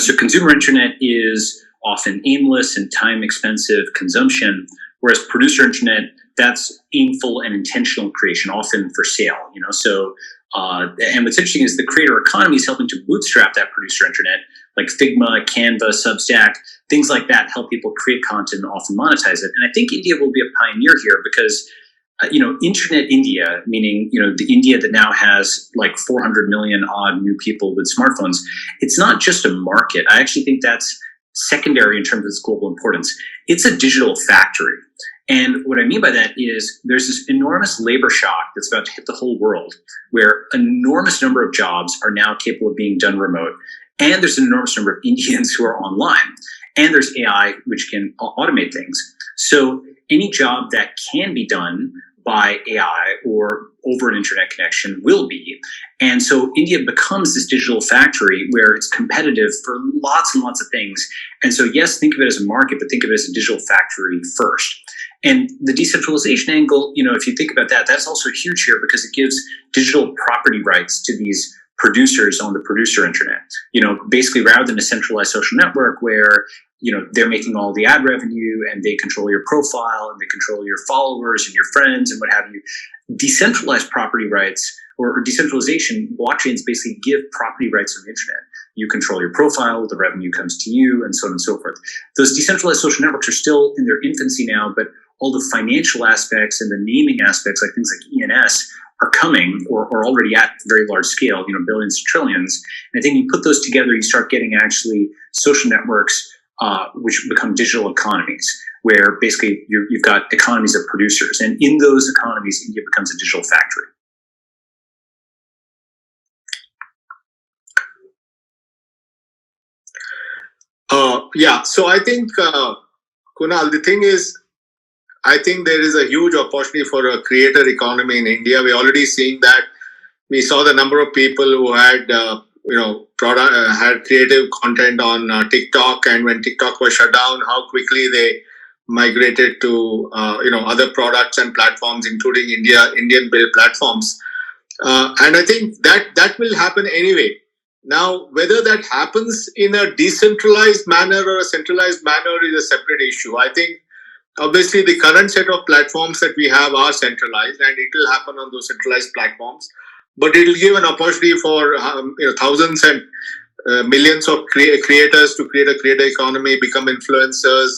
So consumer internet is often aimless and time-expensive consumption, whereas producer internet, that's aimful and intentional creation, often for sale. So and what's interesting is the creator economy is helping to bootstrap that producer internet, like Figma, Canva, Substack, things like that help people create content and often monetize it. And I think India will be a pioneer here because Internet India, meaning, the India that now has like 400 million odd new people with smartphones, it's not just a market. I actually think that's secondary in terms of its global importance. It's a digital factory. And what I mean by that is there's this enormous labor shock that's about to hit the whole world, where an enormous number of jobs are now capable of being done remote. And there's an enormous number of Indians who are online. And there's AI, which can automate things. So any job that can be done by AI or over an internet connection will be. And so India becomes this digital factory where it's competitive for lots and lots of things. And so, yes, think of it as a market, but think of it as a digital factory first. And the decentralization angle, if you think about that, that's also huge here because it gives digital property rights to these producers on the producer internet. Basically, rather than a centralized social network where they're making all the ad revenue and they control your profile and they control your followers and your friends and what have you. Decentralized property rights or decentralization, blockchains basically give property rights on the internet. You control your profile, the revenue comes to you, and so on and so forth. Those decentralized social networks are still in their infancy now, but all the financial aspects and the naming aspects, like things like ENS, are coming or already at very large scale, billions to trillions. And I think you put those together, you start getting actually social networks which become digital economies, where basically you've got economies of producers. And in those economies, India becomes a digital factory. So I think, Kunal, the thing is, I think there is a huge opportunity for a creator economy in India. We're already seeing that. We saw the number of people who had had creative content on TikTok, and when TikTok was shut down, how quickly they migrated to other products and platforms, including Indian-built platforms. And I think that will happen anyway. Now, whether that happens in a decentralized manner or a centralized manner is a separate issue. I think obviously the current set of platforms that we have are centralized, and it will happen on those centralized platforms. But it will give an opportunity for thousands and millions of creators to create a creator economy, become influencers,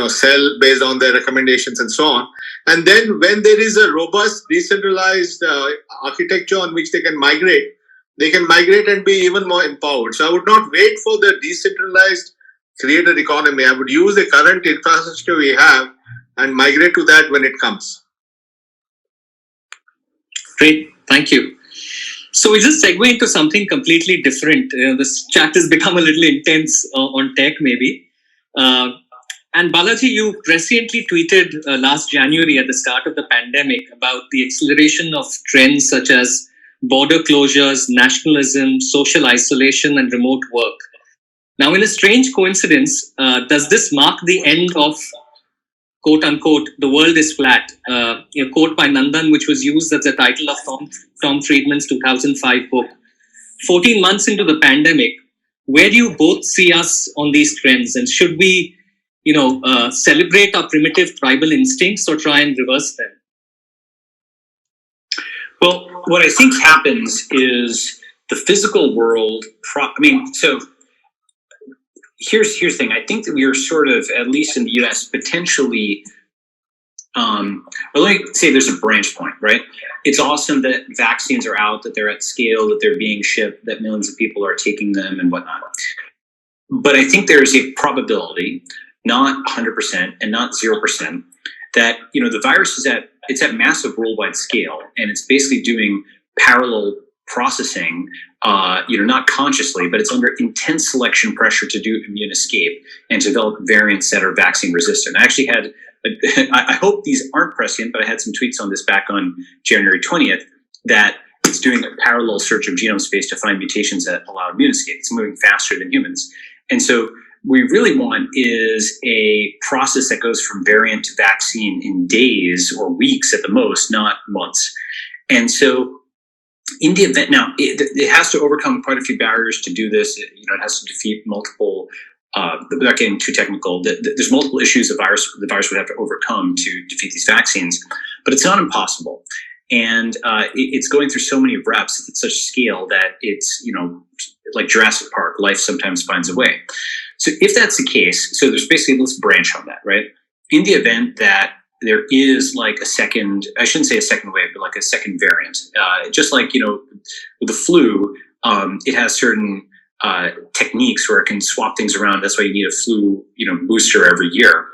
sell based on their recommendations and so on. And then when there is a robust decentralized architecture on which they can migrate and be even more empowered. So I would not wait for the decentralized creator economy. I would use the current infrastructure we have and migrate to that when it comes. Great, thank you. So we just segue into something completely different. This chat has become a little intense on tech, maybe. And Balaji, you presciently tweeted last January at the start of the pandemic about the acceleration of trends such as border closures, nationalism, social isolation, and remote work. Now, in a strange coincidence, does this mark the end of, quote unquote, the world is flat? A quote by Nandan, which was used as the title of Tom Friedman's 2005 book. 14 months into the pandemic, where do you both see us on these trends? And should we, celebrate our primitive tribal instincts or try and reverse them? Well, what I think happens is the physical world. So here's the thing. I think that we are sort of, at least in the U.S., potentially. But let me say there's a branch point, right? It's awesome that vaccines are out, that they're at scale, that they're being shipped, that millions of people are taking them and whatnot. But I think there is a probability, not 100% and not 0%, that the virus is at massive worldwide scale, and it's basically doing parallel processing, not consciously, but it's under intense selection pressure to do immune escape and to develop variants that are vaccine resistant. I actually had, I hope these aren't prescient, but I had some tweets on this back on January 20th that it's doing a parallel search of genome space to find mutations that allow immune escape. It's moving faster than humans. And so we really want is a process that goes from variant to vaccine in days or weeks at the most, not months. And so in the event, now it has to overcome quite a few barriers to do this. It has to defeat multiple, without getting too technical, there's multiple issues the virus would have to overcome to defeat these vaccines, but it's not impossible. And it's going through so many reps at such scale that it's, like Jurassic Park, life sometimes finds a way. So if that's the case, so there's basically, let's branch on that, right? In the event that there is like a second, I shouldn't say a second wave, but like a second variant, just like, with the flu, it has certain techniques where it can swap things around. That's why you need a flu, booster every year.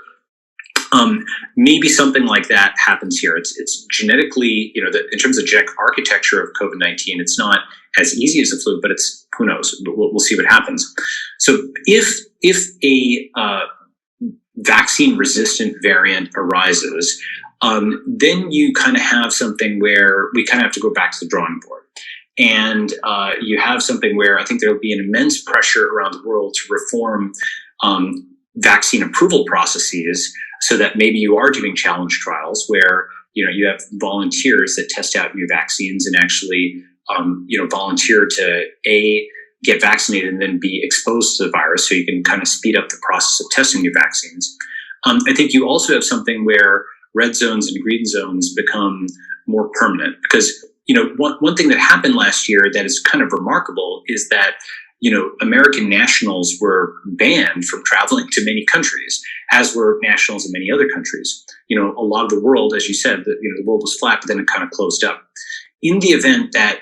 Maybe something like that happens here. It's genetically, in terms of genetic architecture of COVID-19, it's not as easy as the flu, but it's, who knows? We'll see what happens. So if a vaccine-resistant variant arises, then you kind of have something where we kind of have to go back to the drawing board. And you have something where I think there will be an immense pressure around the world to reform vaccine approval processes so that maybe you are doing challenge trials where, you have volunteers that test out new vaccines and actually, volunteer to get vaccinated and then be exposed to the virus, so you can kind of speed up the process of testing new vaccines. I think you also have something where red zones and green zones become more permanent because, one thing that happened last year that is kind of remarkable is that, American nationals were banned from traveling to many countries, as were nationals in many other countries. A lot of the world, as you said, the world was flat, but then it kind of closed up. In the event that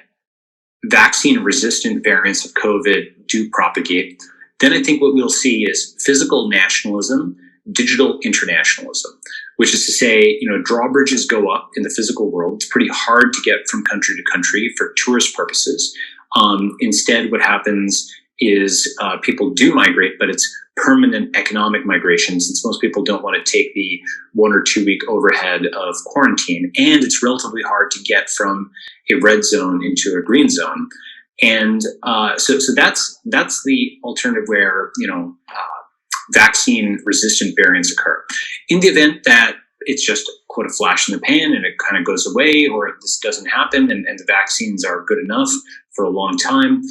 vaccine-resistant variants of COVID do propagate, then I think what we'll see is physical nationalism, digital internationalism, which is to say, drawbridges go up in the physical world. It's pretty hard to get from country to country for tourist purposes. Instead, what happens is people do migrate, but it's permanent economic migration, since most people don't want to take the 1 or 2 week overhead of quarantine. And it's relatively hard to get from a red zone into a green zone. And so that's the alternative where, vaccine resistant variants occur. In the event that it's just quote a flash in the pan and it kind of goes away, or this doesn't happen and the vaccines are good enough for a long time,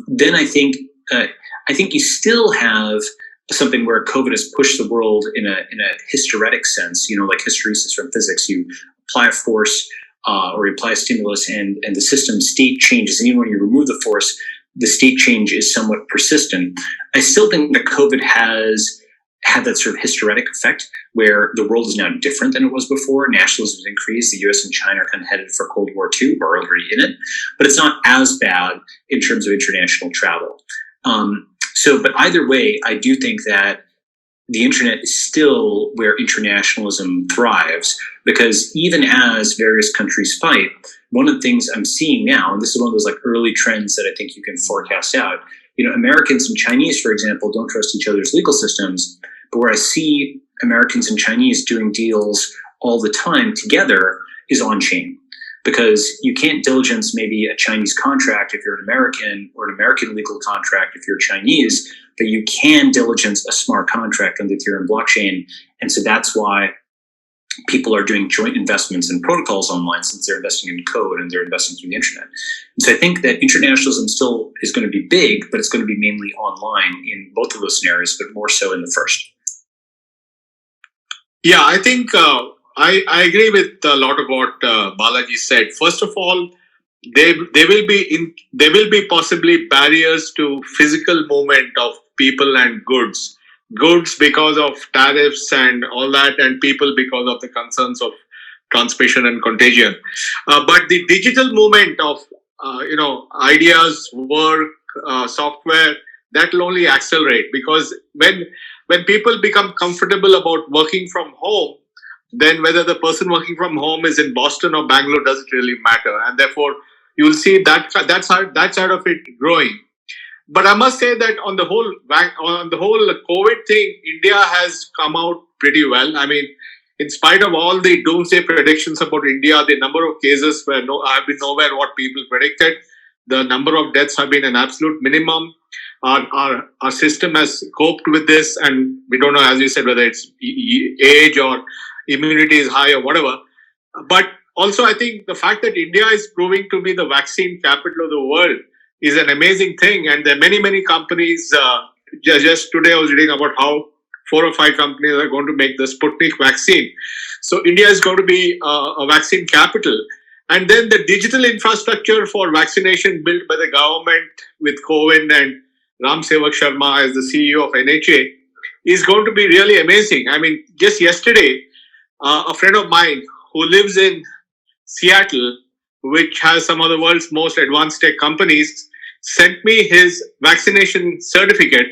then I think you still have something where COVID has pushed the world in a hysteretic sense, like hysteresis from physics. You apply a force or you apply a stimulus and the system state changes. And even when you remove the force, the state change is somewhat persistent. I still think that COVID has had that sort of hysteretic effect where the world is now different than it was before. Nationalism has increased. The US and China are kind of headed for Cold War II, or already in it, but it's not as bad in terms of international travel. But either way, I do think that the internet is still where internationalism thrives, because even as various countries fight, one of the things I'm seeing now, and this is one of those like early trends that I think you can forecast out, Americans and Chinese, for example, don't trust each other's legal systems, but where I see Americans and Chinese doing deals all the time together is on chain. Because you can't diligence maybe a Chinese contract if you're an American, or an American legal contract if you're Chinese, but you can diligence a smart contract on the Ethereum blockchain. And so that's why people are doing joint investments in protocols online, since they're investing in code and they're investing through the internet. And so I think that internationalism still is going to be big, but it's going to be mainly online in both of those scenarios, but more so in the first. Yeah, I think I agree with a lot of what Balaji said. First of all, there will be possibly barriers to physical movement of people and goods because of tariffs and all that, and people because of the concerns of transmission and contagion. But the digital movement of ideas, work, software, that will only accelerate, because when people become comfortable about working from home, then whether the person working from home is in Boston or Bangalore doesn't really matter. And therefore, you will see that side of it growing. But I must say that on the whole COVID thing, India has come out pretty well. I mean, in spite of all the doomsday predictions about India, the number of cases have been nowhere what people predicted. The number of deaths have been an absolute minimum. Our system has coped with this, and we don't know, as you said, whether it's age or immunity is high or whatever. But also, I think the fact that India is proving to be the vaccine capital of the world is an amazing thing. And there are many companies. Just today, I was reading about how 4 or 5 companies are going to make the Sputnik vaccine. So India is going to be a vaccine capital. And then the digital infrastructure for vaccination built by the government with Covid and Ram Sevak Sharma as the CEO of NHA is going to be really amazing. I mean, just yesterday, a friend of mine who lives in Seattle, which has some of the world's most advanced tech companies, sent me his vaccination certificate.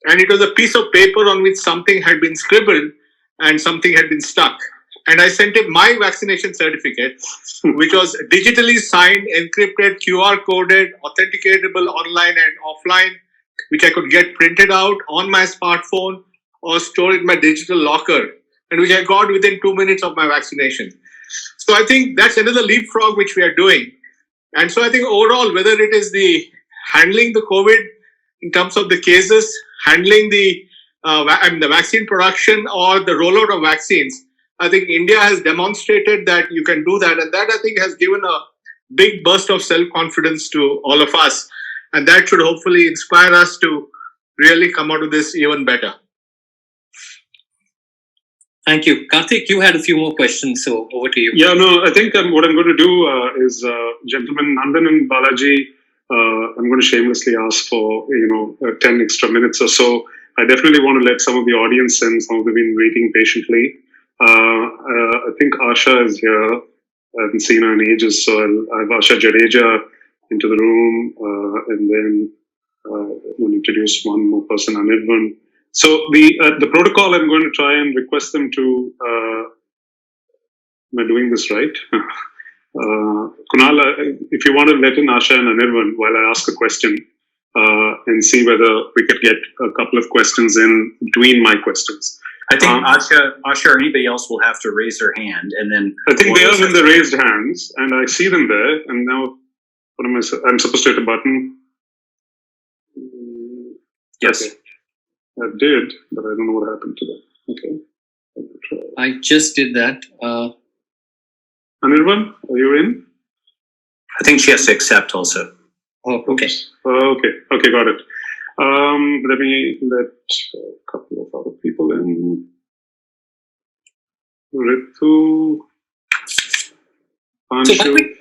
And it was a piece of paper on which something had been scribbled and something had been stuck. And I sent him my vaccination certificate, which was digitally signed, encrypted, QR coded, authenticatable online and offline, which I could get printed out on my smartphone or stored in my digital locker, and which I got within 2 minutes of my vaccination. So I think that's another leapfrog which we are doing. And so I think overall, whether it is the handling the COVID in terms of the cases, handling the vaccine production or the rollout of vaccines, I think India has demonstrated that you can do that. And that, I think, has given a big burst of self-confidence to all of us. And that should hopefully inspire us to really come out of this even better. Thank you. Karthik, you had a few more questions, so over to you. Yeah, no, I think what I'm going to do is, gentlemen, Nandan and Balaji, I'm going to shamelessly ask for, 10 extra minutes or so. I definitely want to let some of the audience in. Some of them have been waiting patiently. I think Asha is here. I haven't seen her in ages, so I have Asha Jadeja into the room, and then we'll introduce one more person, Anirvan. So the protocol, I'm going to try and request them to. Am I doing this right? Kunal, if you want to let in Asha and Anirvan while I ask a question, and see whether we could get a couple of questions in between my questions. I think Asha or anybody else will have to raise their hand, and then I think they are in the raised hands, and I see them there. And now, what am I? I'm supposed to hit a button. Yes, okay. I did, but I don't know what happened to that. Okay, I just did that. Anirvan, are you in? I think she has to accept also. Oh, okay. Okay, got it. Let me let a couple of other people in. Ritu, Anshu.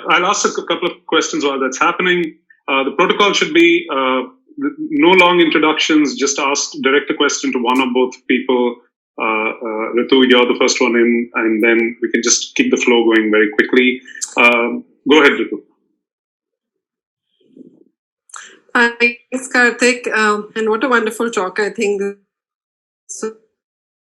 I'll ask a couple of questions while that's happening. The protocol should be no long introductions, just direct a question to one or both people. Ritu, you're the first one in, and then we can just keep the flow going very quickly. Go ahead, Ritu. Thanks, Karthik. And what a wonderful talk. I think this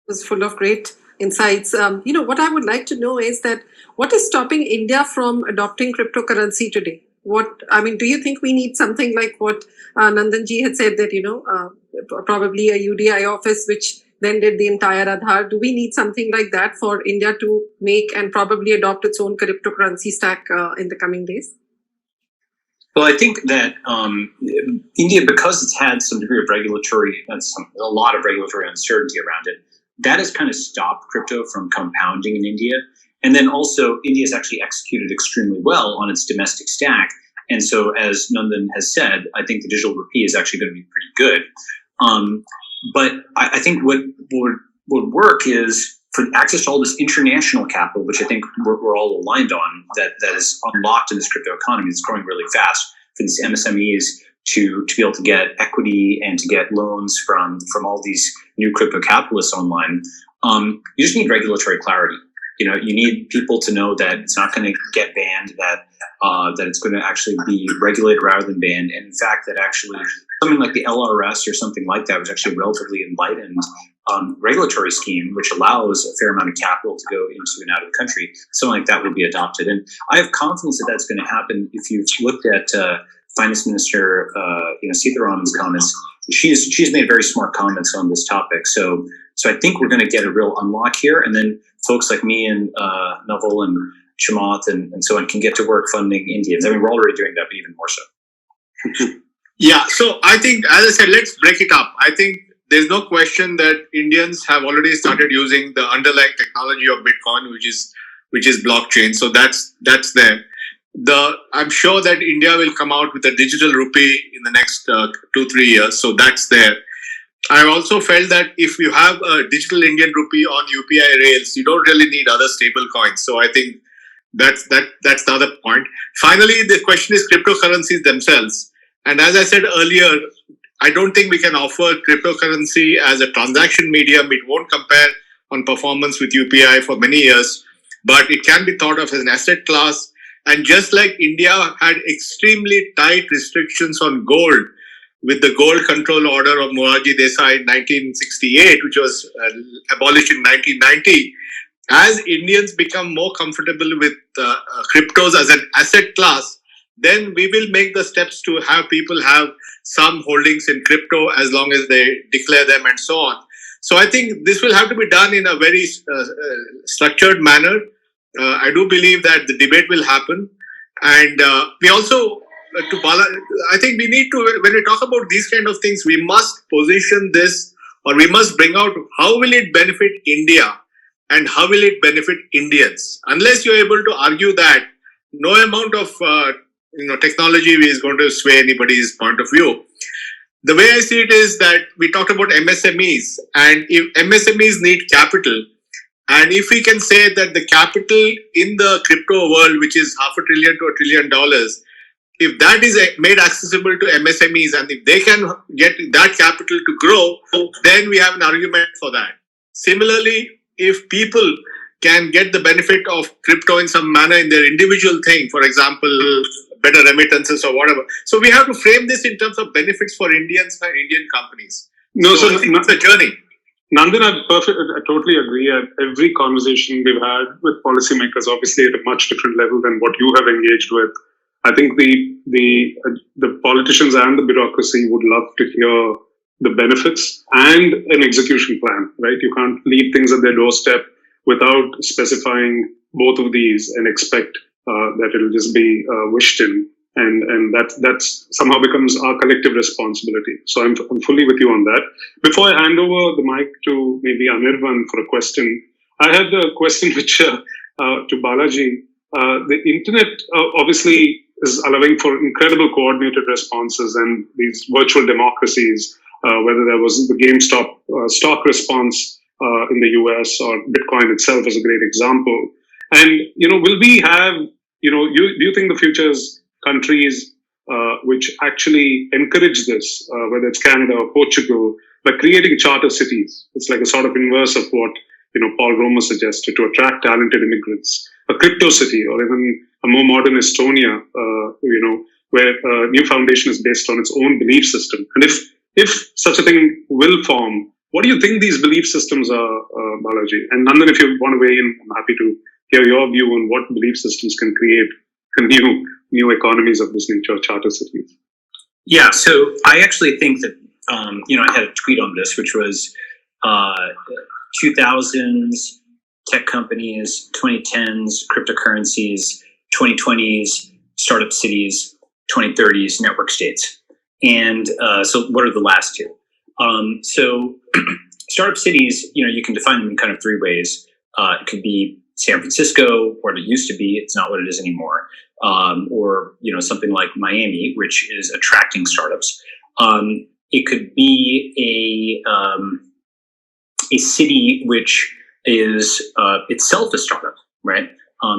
was full of great insights. What I would like to know is that what is stopping India from adopting cryptocurrency today? Do you think we need something like what Nandanji had said, that, probably a UDI office, which then did the entire Aadhaar? Do we need something like that for India to make and probably adopt its own cryptocurrency stack in the coming days? Well, I think that India, because it's had some degree of a lot of regulatory uncertainty around it, that has kind of stopped crypto from compounding in India. And then also, India has actually executed extremely well on its domestic stack. And so, as Nandan has said, I think the digital rupee is actually going to be pretty good. But I think what would work is for access to all this international capital, which I think we're all aligned on, that is unlocked in this crypto economy. It's growing really fast for these MSMEs to be able to get equity and to get loans from all these new crypto capitalists online. You just need regulatory clarity. You need people to know that it's not going to get banned, that it's going to actually be regulated rather than banned. And in fact, that actually something like the LRS or something like that, which actually relatively enlightened regulatory scheme which allows a fair amount of capital to go into and out of the country, something like that would be adopted. And I have confidence that that's going to happen. If you've looked at Finance Minister Sitaraman's comments, she's made very smart comments on this topic. So I think we're going to get a real unlock here, and then folks like me and Naval and Chamath and so on can get to work funding Indians. I mean, we're already doing that, but even more so. Yeah, so I think, as I said, let's break it up. I think there's no question that Indians have already started using the underlying technology of Bitcoin, which is blockchain. So that's there. I'm sure that India will come out with a digital rupee in the next 2-3 years. So that's there. I also felt that if you have a digital Indian rupee on UPI rails, you don't really need other stable coins. So I think that's the other point. Finally, the question is cryptocurrencies themselves. And as I said earlier, I don't think we can offer cryptocurrency as a transaction medium. It won't compare on performance with UPI for many years, but it can be thought of as an asset class. And just like India had extremely tight restrictions on gold with the Gold Control Order of Morarji Desai in 1968, which was abolished in 1990, as Indians become more comfortable with cryptos as an asset class, then we will make the steps to have people have some holdings in crypto as long as they declare them and so on. So I think this will have to be done in a very structured manner. I do believe that the debate will happen. And we also, I think we need to, when we talk about these kind of things, we must position this, or we must bring out how will it benefit India and how will it benefit Indians. Unless you're able to argue that, no amount of technology is going to sway anybody's point of view. The way I see it is that we talked about MSMEs, and if MSMEs need capital, and if we can say that the capital in the crypto world, which is $500 billion to $1 trillion, if that is made accessible to MSMEs, and if they can get that capital to grow, then we have an argument for that. Similarly, if people can get the benefit of crypto in some manner in their individual thing, for example, better remittances or whatever. So we have to frame this in terms of benefits for Indians and Indian companies. No, so it's a journey. Nandan, I totally agree. Every conversation we've had with policymakers, obviously at a much different level than what you have engaged with, I think the politicians and the bureaucracy would love to hear the benefits and an execution plan, right? You can't leave things at their doorstep without specifying both of these and expect that it'll just be wished in. And that's somehow becomes our collective responsibility. So I'm fully with you on that. Before I hand over the mic to maybe Anirban for a question, I had a question which to Balaji. The internet obviously is allowing for incredible coordinated responses and these virtual democracies, whether there was the GameStop stock response in the US or Bitcoin itself is a great example. And, will we have, do you think the future is countries which actually encourage this, whether it's Canada or Portugal, by creating charter cities? It's like a sort of inverse of what, Paul Romer suggested, to attract talented immigrants. A crypto city, or even a more modern Estonia, where a new foundation is based on its own belief system. And if such a thing will form, what do you think these belief systems are, Balaji? And Nandan, if you want to weigh in, I'm happy to hear your view on what belief systems can create new economies of this nature, charter cities. Yeah, so I actually think that, I had a tweet on this, which was 2000s tech companies, 2010s cryptocurrencies, 2020s startup cities, 2030s network states. And so what are the last two? So startup cities, you can define them in kind of three ways. It could be San Francisco, or it used to be, it's not what it is anymore. Or, something like Miami, which is attracting startups. It could be a city which is itself a startup, right?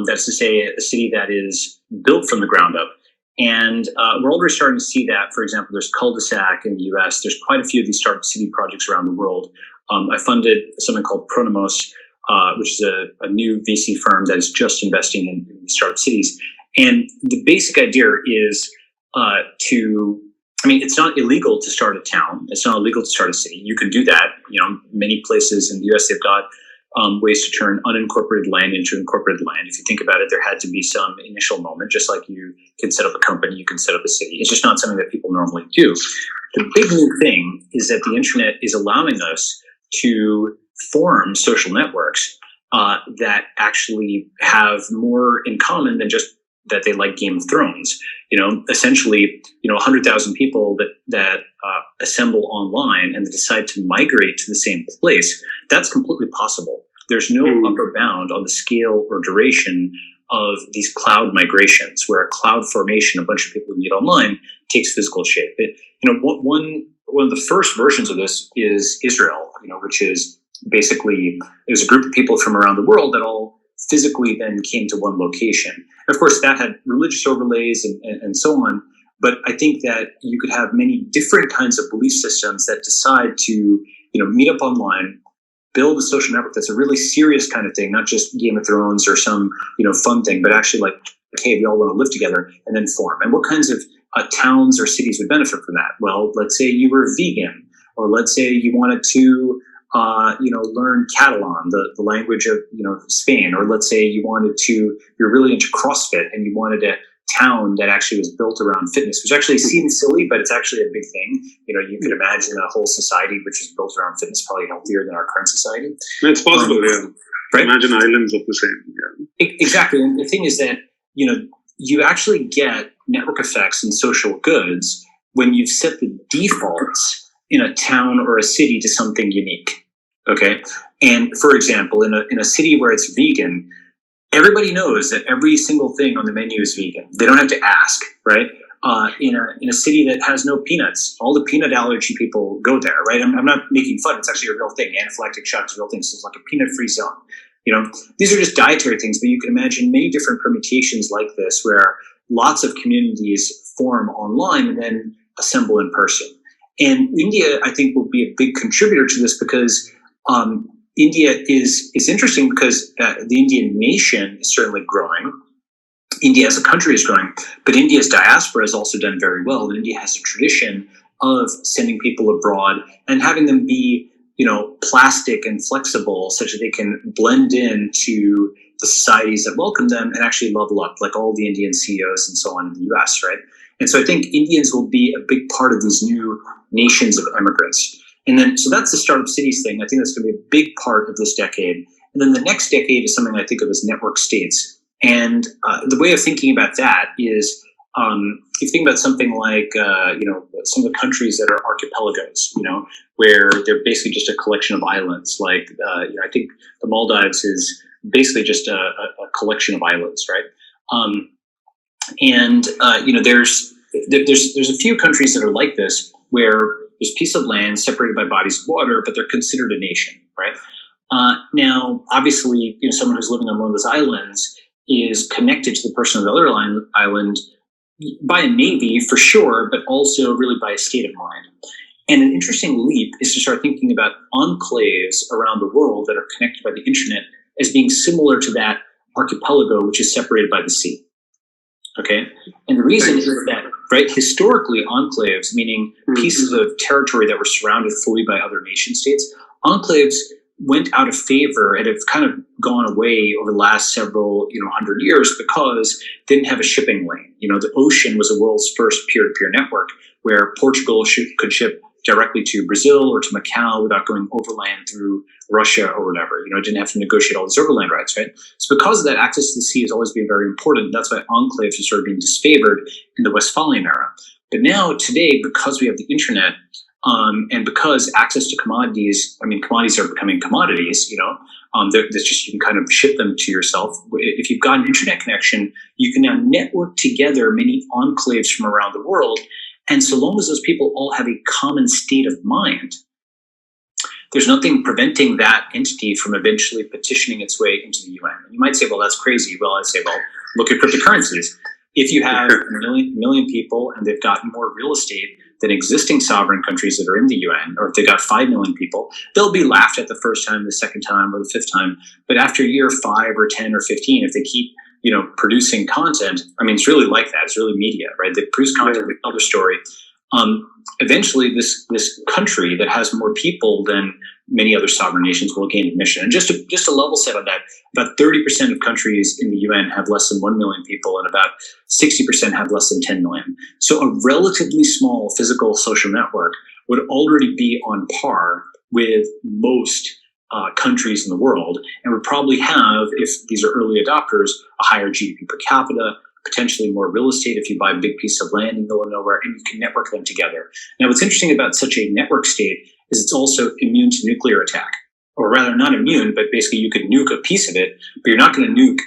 That's to say, a city that is built from the ground up. And we're already starting to see that. For example, there's Cul-de-sac in the US. There's quite a few of these startup city projects around the world. I funded something called Pronomos, which is a new VC firm that is just investing in startup cities. And the basic idea is to I mean, it's not illegal to start a town. It's not illegal to start a city. You can do that. Many places in the US, they've got ways to turn unincorporated land into incorporated land. If you think about it, there had to be some initial moment, just like you can set up a company, you can set up a city. It's just not something that people normally do. The big new thing is that the internet is allowing us to form social networks that actually have more in common than just that they like Game of Thrones. Essentially, 100,000 people that assemble online and decide to migrate to the same place. That's completely possible. There's no upper bound on the scale or duration of these cloud migrations, where a cloud formation, a bunch of people who meet online, takes physical shape. One of the first versions of this is Israel, which is basically, it was a group of people from around the world that all physically then came to one location. Of course, that had religious overlays and so on. But I think that you could have many different kinds of belief systems that decide to, meet up online, build a social network that's a really serious kind of thing, not just Game of Thrones or some, fun thing, but actually like, hey, we all want to live together, and then form. And what kinds of towns or cities would benefit from that? Well, let's say you were vegan, or let's say you wanted to learn Catalan, the language of, Spain, or let's say you're really into CrossFit and you wanted a town that actually was built around fitness, which actually seems silly, but it's actually a big thing. You could imagine a whole society which is built around fitness, probably healthier than our current society. It's possible, yeah. Right? Imagine islands of the same. Yeah. Exactly. And the thing is that, you actually get network effects and social goods when you've set the defaults in a town or a city to something unique. Okay. And for example, in a city where it's vegan, everybody knows that every single thing on the menu is vegan. They don't have to ask, right? In a city that has no peanuts, all the peanut allergy people go there, right? I'm not making fun. It's actually a real thing. Anaphylactic shock is a real thing. So it's like a peanut-free zone. These are just dietary things, but you can imagine many different permutations like this where lots of communities form online and then assemble in person. And India, I think, will be a big contributor to this because India is interesting because the Indian nation is certainly growing. India as a country is growing, but India's diaspora has also done very well. And India has a tradition of sending people abroad and having them be, plastic and flexible such that they can blend into the societies that welcome them and actually level up, like all the Indian CEOs and so on in the US, right? And so I think Indians will be a big part of these new nations of immigrants. And then, so that's the startup cities thing. I think that's going to be a big part of this decade. And then the next decade is something I think of as network states. And the way of thinking about that is, if you think about something like, some of the countries that are archipelagos, where they're basically just a collection of islands. Like, I think the Maldives is basically just a collection of islands, right? There's a few countries that are like this, where there's a piece of land separated by bodies of water, but they're considered a nation, right? Now, obviously, someone who's living on one of those islands is connected to the person on the other island by a navy, for sure, but also really by a state of mind. And an interesting leap is to start thinking about enclaves around the world that are connected by the internet as being similar to that archipelago, which is separated by the sea. Okay? And the reason is that, right, historically, enclaves, meaning pieces of territory that were surrounded fully by other nation states, enclaves went out of favor and have kind of gone away over the last several, 100 years because they didn't have a shipping lane. The ocean was the world's first peer-to-peer network where Portugal could ship directly to Brazil or to Macau without going overland through Russia or whatever. It didn't have to negotiate all these overland rights, right? So because of that, access to the sea has always been very important. That's why enclaves have sort of been disfavored in the Westphalian era. But now, today, because we have the internet, and because access to commodities, commodities are becoming commodities, that's just, you can kind of ship them to yourself. If you've got an internet connection, you can now network together many enclaves from around the world. And so long as those people all have a common state of mind, there's nothing preventing that entity from eventually petitioning its way into the UN. And you might say, well, that's crazy. Well, I'd say, well, look at cryptocurrencies. If you have a million people and they've got more real estate than existing sovereign countries that are in the UN, or if they got 5 million people, they'll be laughed at the first time, the second time, or the fifth time. But after year 5 or 10 or 15, if they keep, producing content, it's really like that. It's really media, right? They produce content, they tell their story. Eventually this country that has more people than many other sovereign nations will gain admission. And just to level set on that, about 30% of countries in the UN have less than 1 million people, and about 60% have less than 10 million. So a relatively small physical social network would already be on par with most countries in the world, and would probably have, if these are early adopters, a higher GDP per capita, potentially more real estate if you buy a big piece of land in the middle of nowhere, and you can network them together. Now, what's interesting about such a network state is it's also immune to nuclear attack, or rather not immune, but basically you could nuke a piece of it, but you're not going to nuke,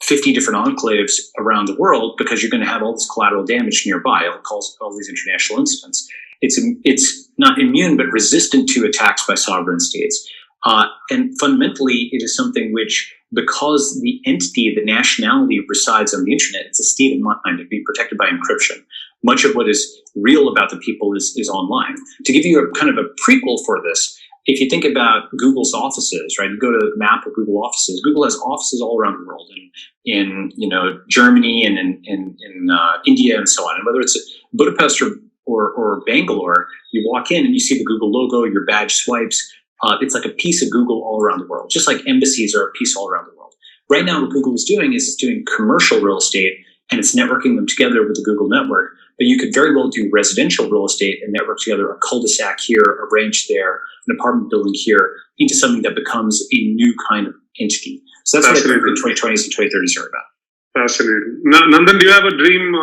50 different enclaves around the world, because you're going to have all this collateral damage nearby. It'll cause all these international incidents. It's not immune, but resistant to attacks by sovereign states. And fundamentally, it is something which, because the entity, the nationality resides on the internet, it's a state of mind to be protected by encryption. Much of what is real about the people is online. To give you a kind of a prequel for this, if you think about Google's offices, right? You go to the map of Google offices. Google has offices all around the world, in Germany and in India and so on. And whether it's Budapest or Bangalore, you walk in and you see the Google logo, your badge swipes. It's like a piece of Google all around the world, just like embassies are a piece all around the world. Right now, what Google is doing is it's doing commercial real estate, and it's networking them together with the Google network. But you could very well do residential real estate and network together a cul-de-sac here, a ranch there, an apartment building here, into something that becomes a new kind of entity. So that's what I think the 2020s and 2030s are about. Fascinating. Nandan, do you have a dream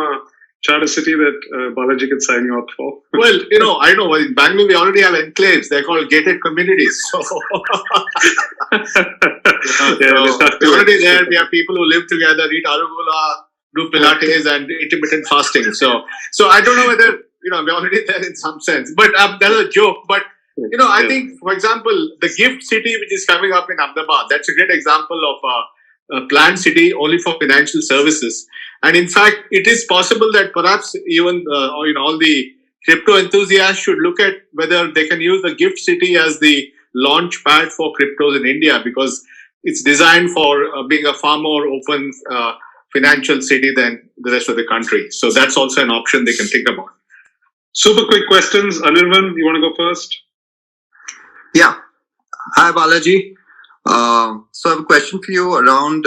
charter city that Balaji can sign you up for? Well, I know. In Bangalore, we already have enclaves. They're called gated communities. So, we're already there. We have people who live together, eat arugula, do Pilates, and intermittent fasting. So I don't know whether, we're already there in some sense. But that's a joke. But, I think, for example, the gift city, which is coming up in Ahmedabad, that's a great example of a planned city only for financial services. And in fact, it is possible that perhaps even all the crypto enthusiasts should look at whether they can use the gift city as the launch pad for cryptos in India, because it's designed for being a far more open financial city than the rest of the country. So that's also an option they can think about. Super quick questions. Anirvan, you want to go first? Yeah. Hi, Balaji. So I have a question for you around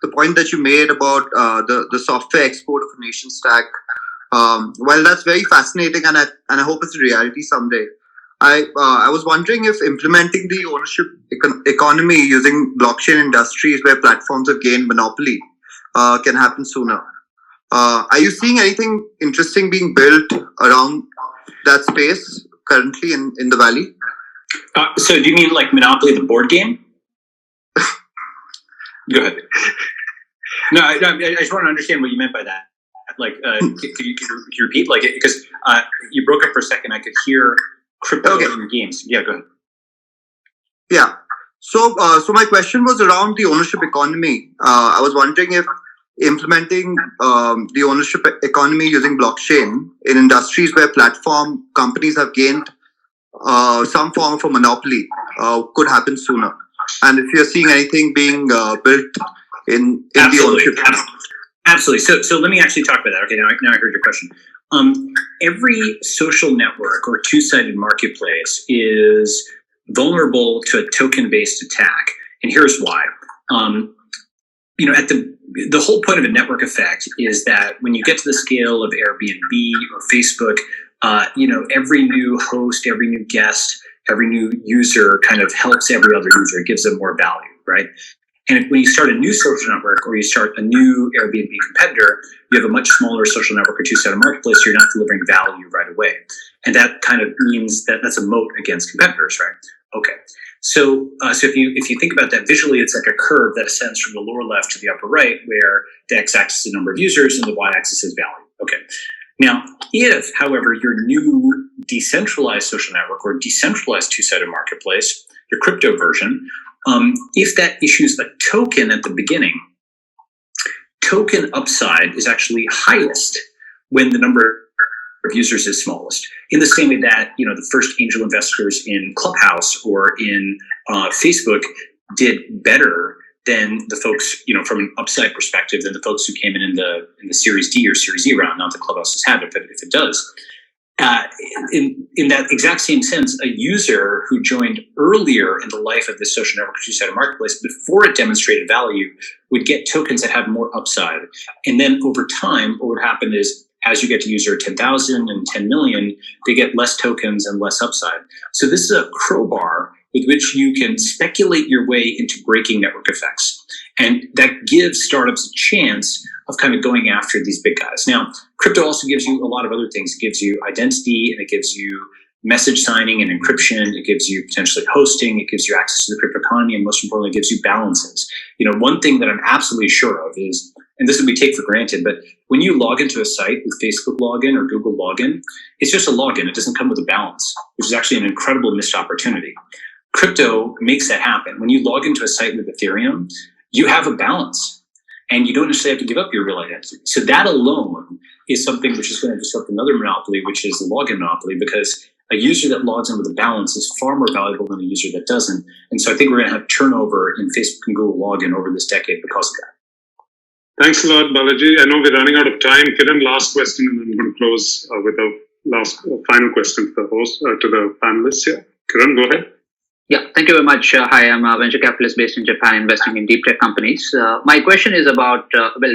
the point that you made about the software export of a nation stack. While that's very fascinating, and I hope it's a reality someday, I was wondering if implementing the ownership economy using blockchain industries where platforms have gained monopoly can happen sooner. Are you seeing anything interesting being built around that space currently in the Valley? So do you mean like Monopoly, the board game? Go ahead. No, I just want to understand what you meant by that. Like, can you repeat? Like, because you broke up for a second. I could hear crypto in games. Yeah, go ahead. Yeah. So my question was around the ownership economy. I was wondering if implementing the ownership economy using blockchain in industries where platform companies have gained some form of a monopoly could happen sooner. And if you're seeing anything being built in the ownership. Absolutely. So let me actually talk about that. Okay, now I heard your question. Every social network or two-sided marketplace is vulnerable to a token-based attack, and here's why. At the whole point of a network effect is that when you get to the scale of Airbnb or Facebook, every new host, every new guest, every new user kind of helps every other user. It gives them more value, right? And when you start a new social network or you start a new Airbnb competitor, you have a much smaller social network or two-sided marketplace, so you're not delivering value right away. And that kind of means that that's a moat against competitors, right? Okay. So if you think about that visually, it's like a curve that ascends from the lower left to the upper right, where the x-axis is the number of users and the y-axis is value. Okay. Now, if, however, your new decentralized social network or decentralized two-sided marketplace, your crypto version, if that issues a token at the beginning, token upside is actually highest when the number of users is smallest. In the same way that, the first angel investors in Clubhouse or in Facebook did better than the folks, from an upside perspective, than the folks who came in the Series D or Series E round. Not that Clubhouse has had it, but if it does. In that exact same sense, a user who joined earlier in the life of this social network two-sided marketplace before it demonstrated value would get tokens that have more upside. And then over time, what would happen is as you get to user 10,000 and 10 million, they get less tokens and less upside. So this is a crowbar with which you can speculate your way into breaking network effects. And that gives startups a chance of kind of going after these big guys. Now, crypto also gives you a lot of other things. It gives you identity, and it gives you message signing and encryption. It gives you potentially hosting. It gives you access to the crypto economy, and most importantly, it gives you balances. One thing that I'm absolutely sure of is, and this is what we take for granted, but when you log into a site with Facebook login or Google login, it's just a login. It doesn't come with a balance, which is actually an incredible missed opportunity. Crypto makes that happen. When you log into a site with Ethereum, you have a balance, and you don't necessarily have to give up your real identity. So that alone is something which is going to disrupt another monopoly, which is the login monopoly, because a user that logs in with a balance is far more valuable than a user that doesn't. And so I think we're going to have turnover in Facebook and Google login over this decade because of that. Thanks a lot, Balaji. I know we're running out of time. Kiran, last question, and then I'm going to close with a final question to the host, to the panelists here. Kiran, go ahead. Yeah, thank you very much. Hi, I'm a venture capitalist based in Japan, investing in deep tech companies. My question is about,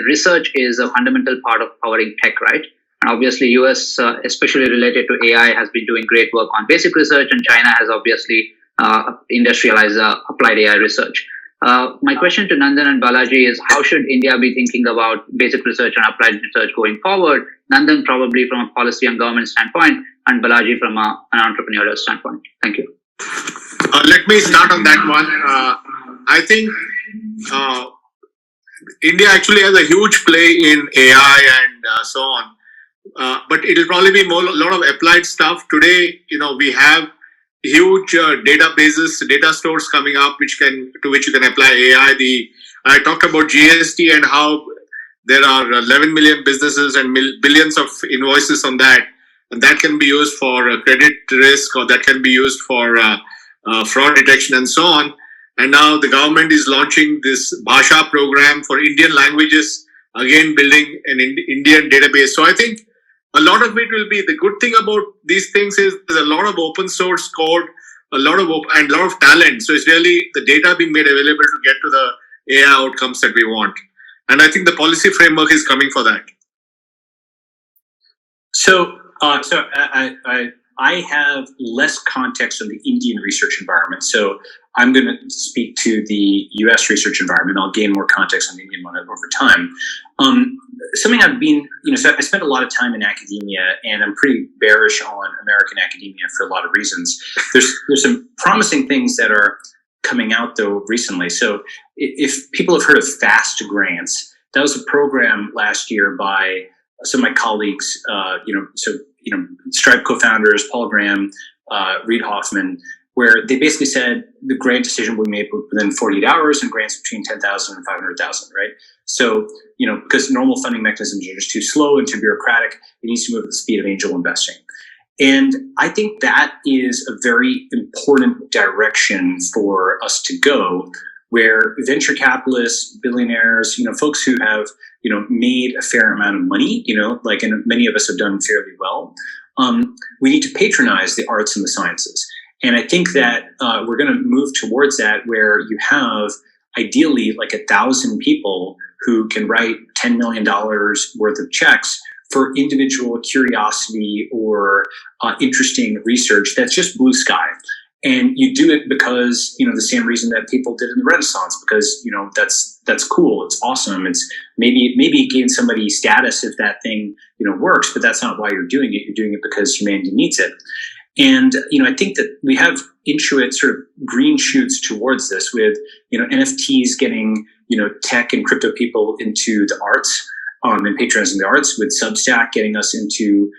research is a fundamental part of powering tech, right? And obviously, US, especially related to AI, has been doing great work on basic research, and China has obviously industrialized applied AI research. My question to Nandan and Balaji is, how should India be thinking about basic research and applied research going forward? Nandan probably from a policy and government standpoint, and Balaji from an entrepreneurial standpoint. Thank you. Let me start on that one. I think India actually has a huge play in AI and so on. But it will probably be a lot of applied stuff. Today, we have huge databases, data stores coming up, to which you can apply AI. I talked about GST and how there are 11 million businesses and billions of invoices on that. And that can be used for credit risk, or that can be used for fraud detection and so on. And now the government is launching this Bashar program for Indian languages, again building an Indian database. So I think a lot of it will be, the good thing about these things is there's a lot of open source code, a lot of talent. So it's really the data being made available to get to the AI outcomes that we want. And I think the policy framework is coming for that. So I have less context on the Indian research environment. So I'm going to speak to the US research environment. I'll gain more context on the Indian one over time. Something I've been, so I spent a lot of time in academia, and I'm pretty bearish on American academia for a lot of reasons. There's some promising things that are coming out though recently. So if people have heard of FAST grants, that was a program last year by some of my colleagues, Stripe co-founders, Paul Graham, Reid Hoffman, where they basically said the grant decision will be made within 48 hours and grants between 10,000 and 500,000, right? So, because normal funding mechanisms are just too slow and too bureaucratic, it needs to move at the speed of angel investing. And I think that is a very important direction for us to go, where venture capitalists, billionaires, folks who have, made a fair amount of money, and many of us have done fairly well, we need to patronize the arts and the sciences. And I think that we're going to move towards that, where you have ideally like 1,000 people who can write $10 million worth of checks for individual curiosity or interesting research that's just blue sky. And you do it because, the same reason that people did in the Renaissance, because, that's cool. It's awesome. It's maybe it gains somebody status if that thing, works, but that's not why you're doing it. You're doing it because humanity needs it. And, I think that we have intuit sort of green shoots towards this with, NFTs getting, tech and crypto people into the arts, and patronizing the arts, with Substack getting us into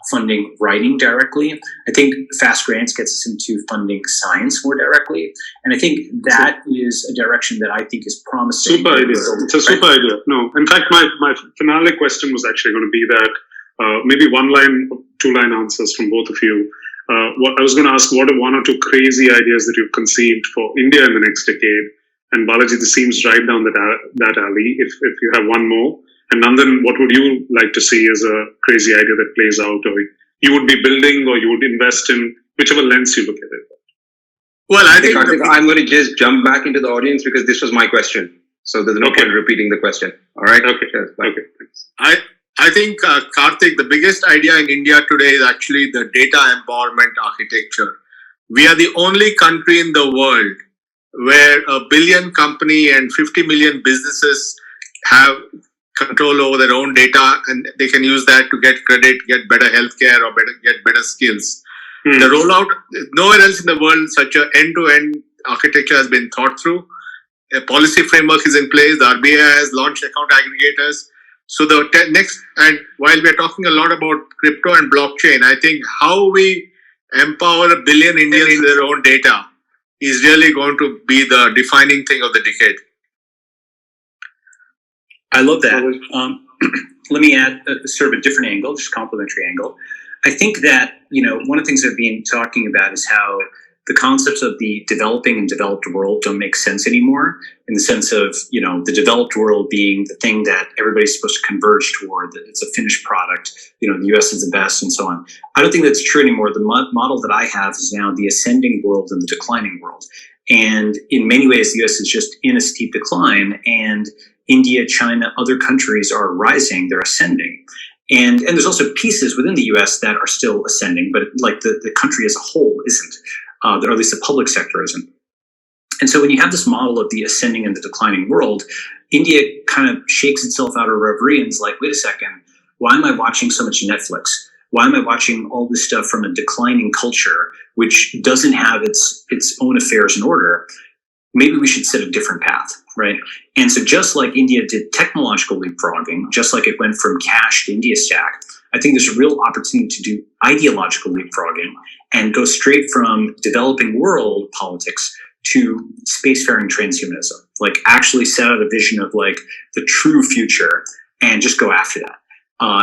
funding writing directly. I think Fast Grants gets us into funding science more directly. And I think that is a direction that I think is promising. Super idea. It's a super idea. No, in fact, my finale question was actually going to be that maybe one-line, two-line answers from both of you. What I was going to ask, what are one or two crazy ideas that you've conceived for India in the next decade? And Balaji, this seems right down that alley. If you have one more, and Nandan, what would you like to see as a crazy idea that plays out, or you would be building, or you would invest in, whichever lens you look at it? Well, I think Karthik, I'm going to just jump back into the audience because this was my question. So there's no point repeating the question. All right? Okay. Yes, Okay. I think, Karthik, the biggest idea in India today is actually the data empowerment architecture. We are the only country in the world where 1 billion company and 50 million businesses have control over their own data, and they can use that to get credit, get better healthcare, or get better skills. The rollout, nowhere else in the world such an end-to-end architecture has been thought through. A policy framework is in place. The RBI has launched account aggregators. So the next, and while we're talking a lot about crypto and blockchain, I think how we empower 1 billion Indians with their own data is really going to be the defining thing of the decade. I love that. Let me add sort of a different angle, just complementary angle. I think that, one of the things I've been talking about is how the concepts of the developing and developed world don't make sense anymore, in the sense of, the developed world being the thing that everybody's supposed to converge toward, that it's a finished product, the US is the best and so on. I don't think that's true anymore. The model that I have is now the ascending world and the declining world. And in many ways, the US is just in a steep decline, and India, China, other countries are rising, they're ascending. And there's also pieces within the US that are still ascending, but like the country as a whole isn't, or at least the public sector isn't. And so when you have this model of the ascending and the declining world, India kind of shakes itself out of reverie and is like, wait a second, why am I watching so much Netflix? Why am I watching all this stuff from a declining culture, which doesn't have its own affairs in order? Maybe we should set a different path, right? And so just like India did technological leapfrogging, just like it went from cash to India Stack, I think there's a real opportunity to do ideological leapfrogging and go straight from developing world politics to spacefaring transhumanism, like actually set out a vision of like the true future and just go after that.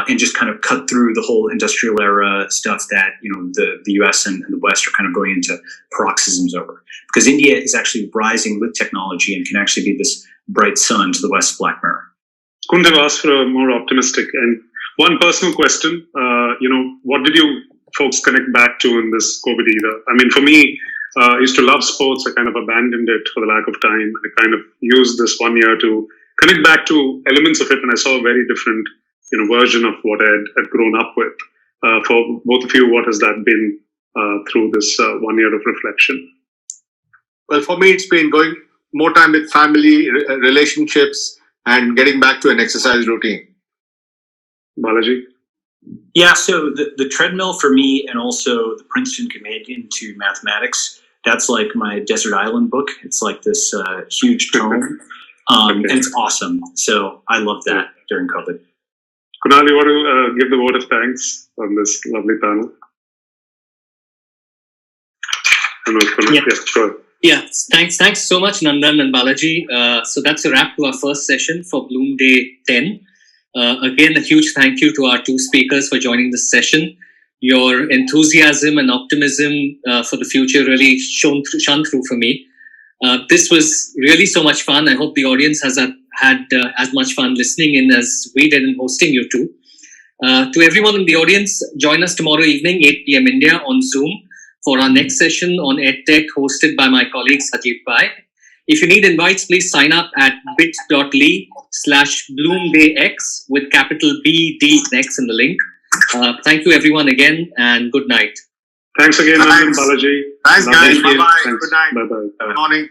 And just kind of cut through the whole industrial era stuff that, the US and the West are kind of going into paroxysms over. Because India is actually rising with technology and can actually be this bright sun to the West's black mirror. Couldn't have asked for a more optimistic. And one personal question, what did you folks connect back to in this COVID era? I mean, for me, I used to love sports. I kind of abandoned it for the lack of time. I kind of used this 1 year to connect back to elements of it, and I saw a very different version of what I had grown up with. For both of you, what has that been through this 1 year of reflection? Well, for me, it's been going more time with family, relationships, and getting back to an exercise routine. Balaji? Yeah, so the treadmill for me, and also the Princeton Companion to Mathematics, that's like my Desert Island book. It's like this huge tome, and it's awesome. So I love that during COVID. Kunal, you want to give the vote of thanks on this lovely panel? Yeah. Yes, sure. Yeah, thanks so much, Nandan and Balaji. So that's a wrap to our first session for Blume Day 10. Again, a huge thank you to our two speakers for joining this session. Your enthusiasm and optimism for the future really shone through for me. This was really so much fun. I hope the audience has had as much fun listening in as we did in hosting you two. To everyone in the audience, join us tomorrow evening, 8 p.m. India on Zoom for our next session on EdTech hosted by my colleague Sajid Pai. If you need invites, please sign up at bit.ly/BlumeDayX with capital BD next in the link. Thank you everyone again, and good night. Thanks again, Nandan, Balaji. Thanks, guys. Bye-bye. Good night. Bye-bye. Good morning.